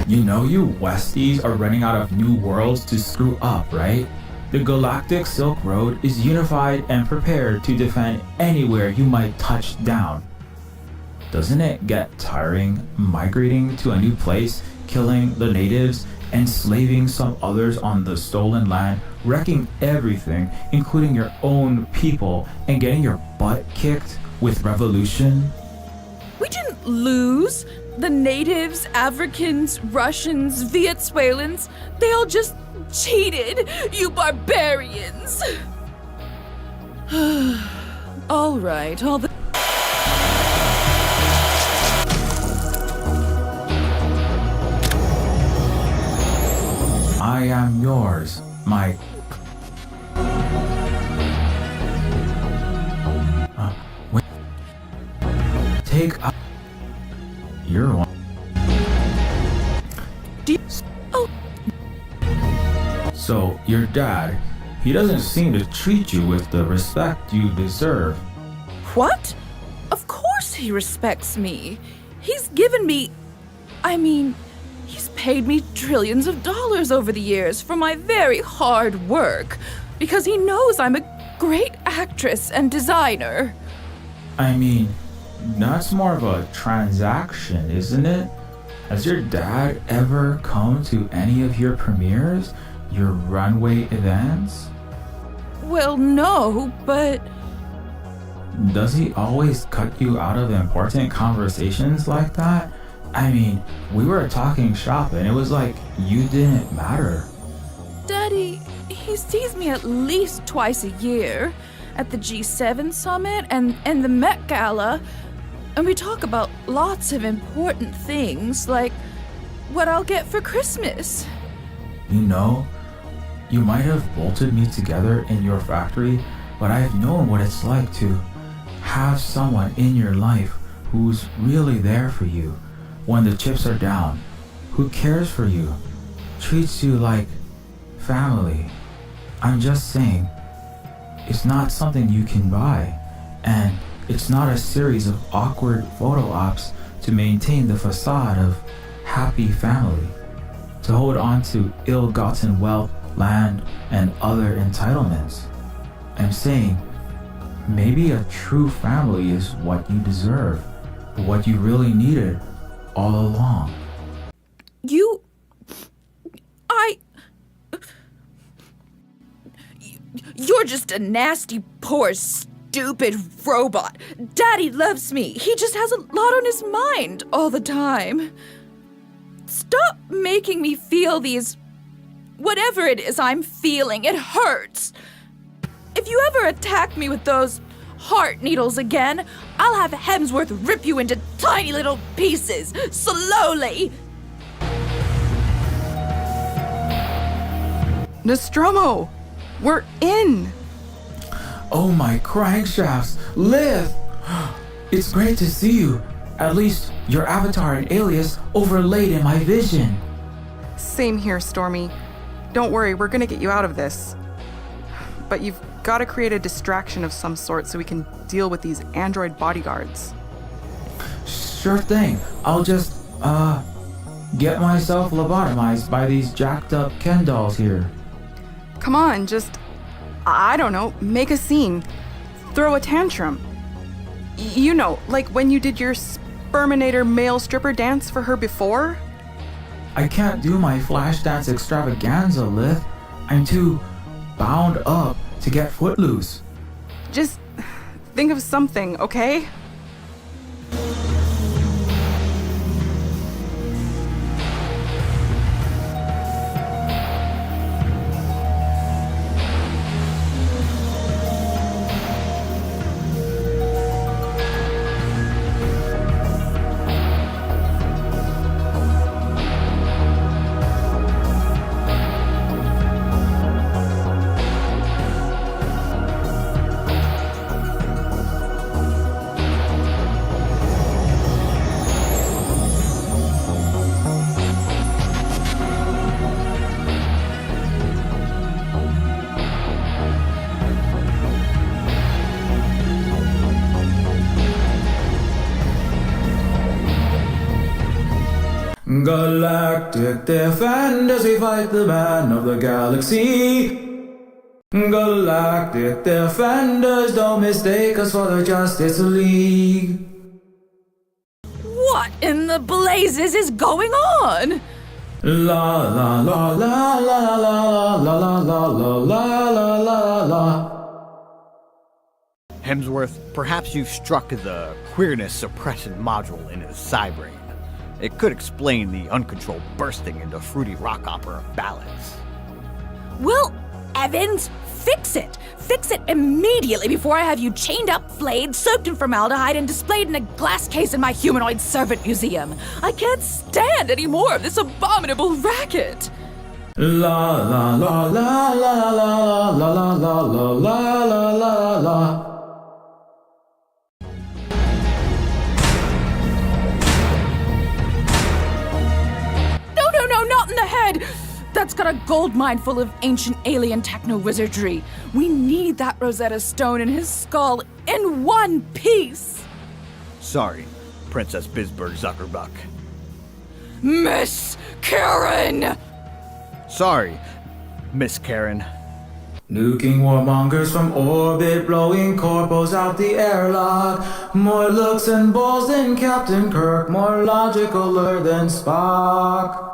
You know you Westies are running out of new worlds to screw up, right? The Galactic Silk Road is unified and prepared to defend anywhere you might touch down. Doesn't it get tiring migrating to a new place, killing the natives, enslaving some others on the stolen land, wrecking everything, including your own people, and getting your butt kicked with revolution? We didn't lose. The natives, Africans, Russians, Venezuelans, they all just cheated, you barbarians. All right, all the... I am yours, my... wait. Take up... You're one. Oh. So, your dad, he doesn't seem to treat you with the respect you deserve. What? Of course he respects me. He's given me... he's paid me trillions of dollars over the years for my very hard work, because he knows I'm a great actress and designer. That's more of a transaction, isn't it? Has your dad ever come to any of your premieres? Your runway events? Well, no, but... Does he always cut you out of important conversations like that? We were talking shop and it was like you didn't matter. Daddy, he sees me at least twice a year, at the G7 summit and the Met Gala, and we talk about lots of important things, like what I'll get for Christmas. You know, you might have bolted me together in your factory, but I've known what it's like to have someone in your life who's really there for you when the chips are down, who cares for you, treats you like family. I'm just saying, it's not something you can buy, and it's not a series of awkward photo ops to maintain the facade of happy family, to hold on to ill-gotten wealth, land, and other entitlements. I'm saying, maybe a true family is what you deserve, what you really needed all along. You're just a nasty, poor, stupid robot. Daddy loves me. He just has a lot on his mind all the time. Stop making me feel these... whatever it is I'm feeling. It hurts. If you ever attack me with those heart needles again, I'll have Hemsworth rip you into tiny little pieces, slowly. Nostromo! We're in! Oh, my crankshafts! Live! It's great to see you. At least your avatar and alias overlaid in my vision. Same here, Stormy. Don't worry, we're gonna get you out of this. But you've gotta create a distraction of some sort so we can deal with these android bodyguards. Sure thing. I'll just, get myself lobotomized by these jacked up Ken dolls here. Come on, just, I don't know, make a scene. Throw a tantrum. You know, like when you did your Sperminator male stripper dance for her before? I can't do my flash dance extravaganza, Lith. I'm too bound up to get footloose. Just think of something, okay? Galactic defenders, we fight the man of the galaxy. Galactic defenders, don't mistake us for the Justice League. What in the blazes is going on? La la la la la la la la la la la la la la. Hemsworth, perhaps you've struck the queerness suppression module in his cybrain. It could explain the uncontrolled bursting into fruity rock opera ballads. Well, Evans, fix it! Fix it immediately before I have you chained up, flayed, soaked in formaldehyde, and displayed in a glass case in my humanoid servant museum. I can't stand any more of this abominable racket! La la la la la la la la la la la la la la. No, not in the head! That's got a gold mine full of ancient alien techno-wizardry. We need that Rosetta Stone in his skull in one piece! Sorry, Princess Bisberg Zuckerbuck. Miss Karen! Sorry, Miss Karen. Nuking warmongers from orbit, blowing corpos out the airlock. More looks and balls than Captain Kirk, more logicaler than Spock.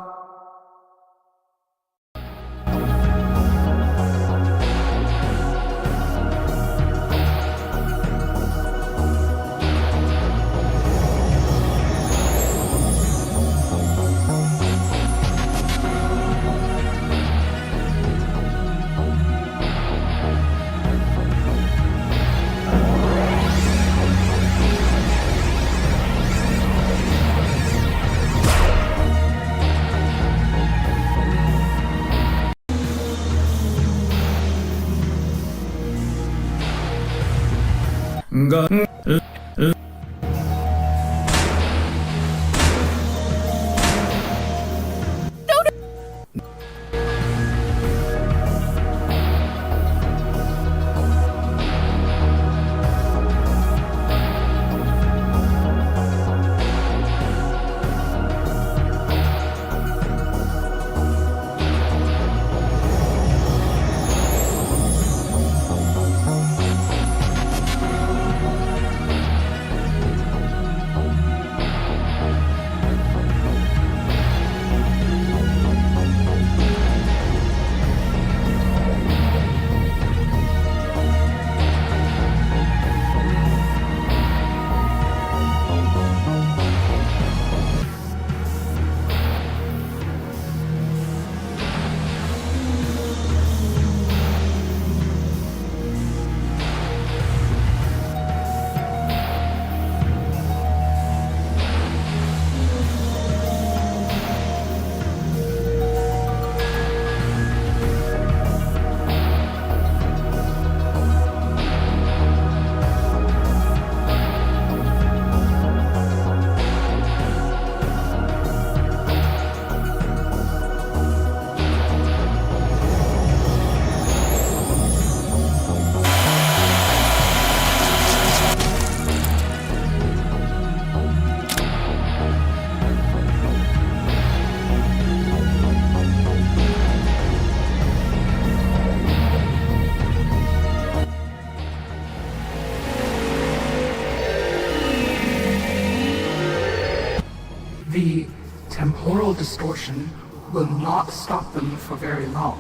distortion will not stop them for very long.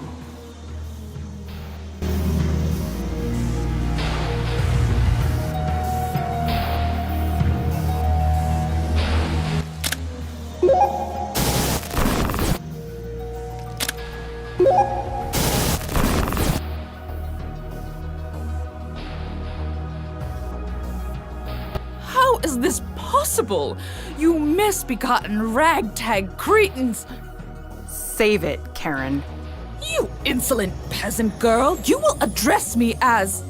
How is this possible? You misbegotten ragtag cretins! Save it, Karen. You insolent peasant girl! You will address me as...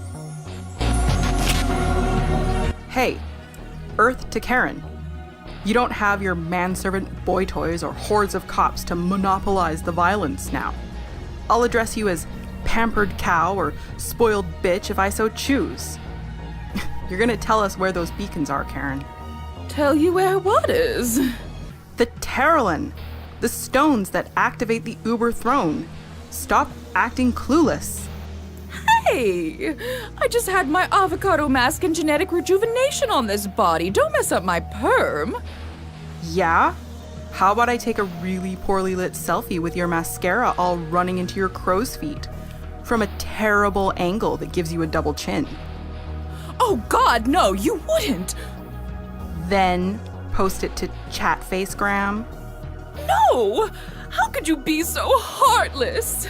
Hey, Earth to Karen. You don't have your manservant boy toys or hordes of cops to monopolize the violence now. I'll address you as pampered cow or spoiled bitch if I so choose. You're gonna tell us where those beacons are, Karen. Tell you where what is? The Terralin. The stones that activate the Uber throne. Stop acting clueless. Hey! I just had my avocado mask and genetic rejuvenation on this body. Don't mess up my perm. Yeah? How about I take a really poorly lit selfie with your mascara all running into your crow's feet? From a terrible angle that gives you a double chin. Oh God, no, you wouldn't! Then post it to Chatfacegram. No! How could you be so heartless?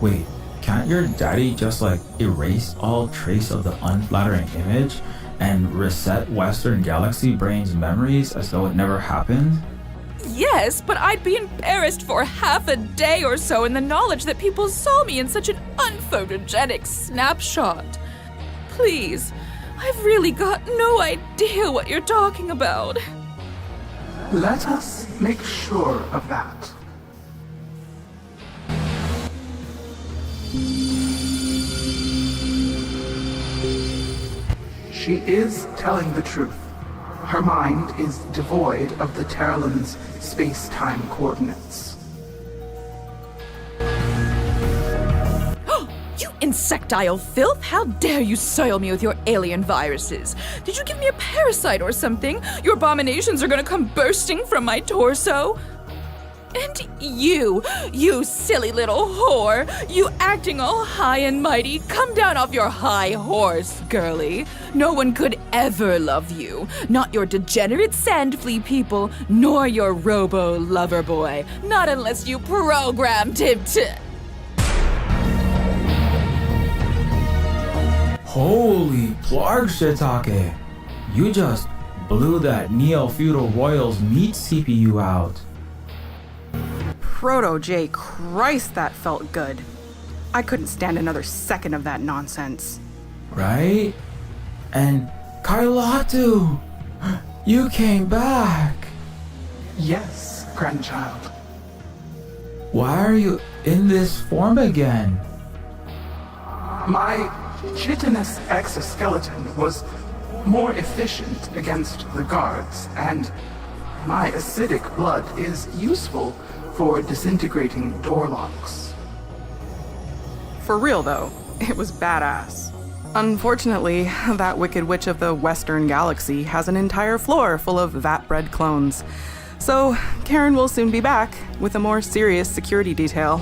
Wait, can't your daddy just erase all trace of the unflattering image and reset Western Galaxy Brain's memories as though it never happened? Yes, but I'd be embarrassed for half a day or so in the knowledge that people saw me in such an unphotogenic snapshot. Please, I've really got no idea what you're talking about. Let us make sure of that. She is telling the truth. Her mind is devoid of the Terralin's space-time coordinates. You insectile filth! How dare you soil me with your alien viruses? Did you give me a parasite or something? Your abominations are gonna come bursting from my torso? And you silly little whore, you acting all high and mighty, come down off your high horse, girlie. No one could ever love you. Not your degenerate sand flea people, nor your robo lover boy. Not unless you programmed him to... Holy plarg shiitake! You just blew that Neofeudal Royals meat CPU out. Proto J, Christ, that felt good. I couldn't stand another second of that nonsense. Right? And Kailatu! You came back! Yes, grandchild. Why are you in this form again? My chitinous exoskeleton was more efficient against the guards, and my acidic blood is useful for disintegrating door locks. For real, though, it was badass. Unfortunately, that wicked witch of the Western Galaxy has an entire floor full of vat-bred clones. So, Karen will soon be back with a more serious security detail.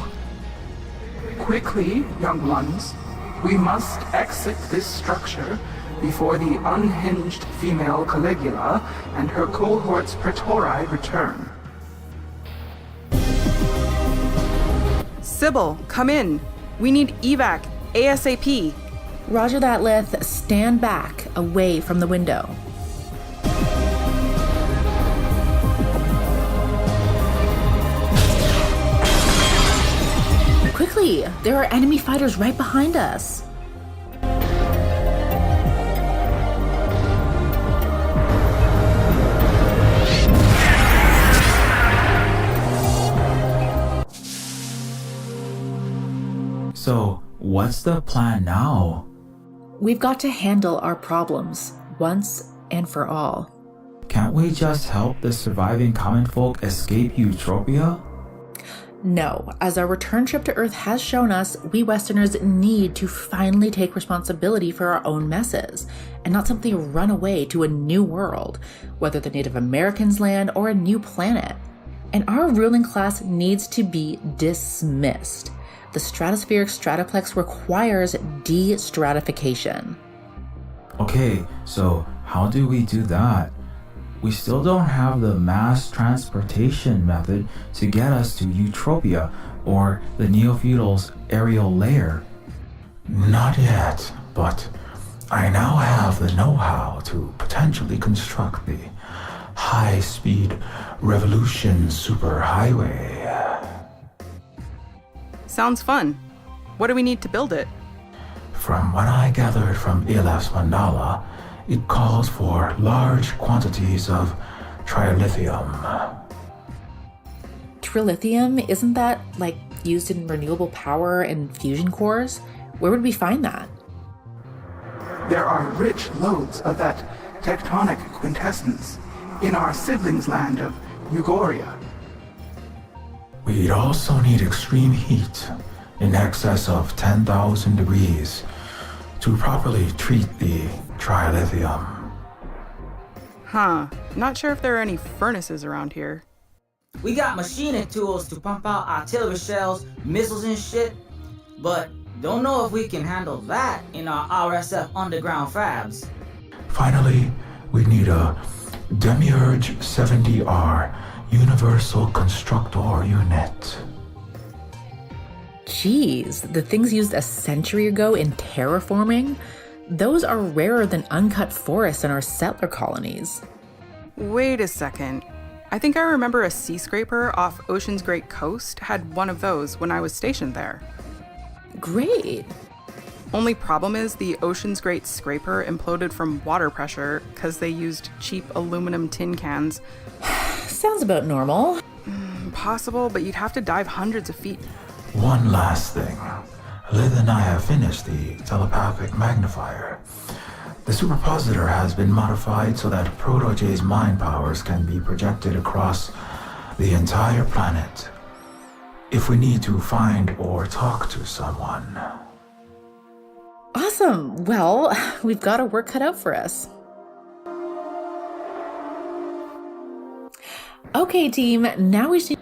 Quickly, young ones. We must exit this structure before the unhinged female Caligula and her cohorts Praetori return. Sybil, come in. We need evac, ASAP. Roger that, Lith. Stand back, away from the window. Quickly! There are enemy fighters right behind us. So, what's the plan now? We've got to handle our problems once and for all. Can't we just help the surviving common folk escape Eutropia? No, as our return trip to Earth has shown us, we Westerners need to finally take responsibility for our own messes, and not simply run away to a new world, whether the Native Americans' land or a new planet. And our ruling class needs to be dismissed. The stratospheric stratoplex requires de-stratification. Okay, so how do we do that? We still don't have the mass transportation method to get us to Utopia or the Neofeudal's aerial layer. Not yet, but I now have the know-how to potentially construct the high-speed revolution superhighway. Sounds fun. What do we need to build it? From what I gathered from Alef's mandala, it calls for large quantities of trilithium. Trilithium, isn't that like used in renewable power and fusion cores? Where would we find that? There are rich lodes of that tectonic quintessence in our siblings land of Eugoria. We'd also need extreme heat, in excess of 10,000 degrees, to properly treat the trilithium. Huh. Not sure if there are any furnaces around here. We got machining tools to pump out artillery shells, missiles and shit, but don't know if we can handle that in our RSF underground fabs. Finally, we need a Demiurge 70R Universal Constructor Unit. Geez, the things used a century ago in terraforming? Those are rarer than uncut forests in our settler colonies. Wait a second. I think I remember a sea scraper off Ocean's Great Coast had one of those when I was stationed there. Great. Only problem is the Ocean's Great Scraper imploded from water pressure because they used cheap aluminum tin cans. Sounds about normal. Possible, but you'd have to dive hundreds of feet. One last thing. Lith and I have finished the telepathic magnifier. The superpositor has been modified so that Proto-J's mind powers can be projected across the entire planet if we need to find or talk to someone. Awesome. Well, we've got our work cut out for us. Okay, team, now we should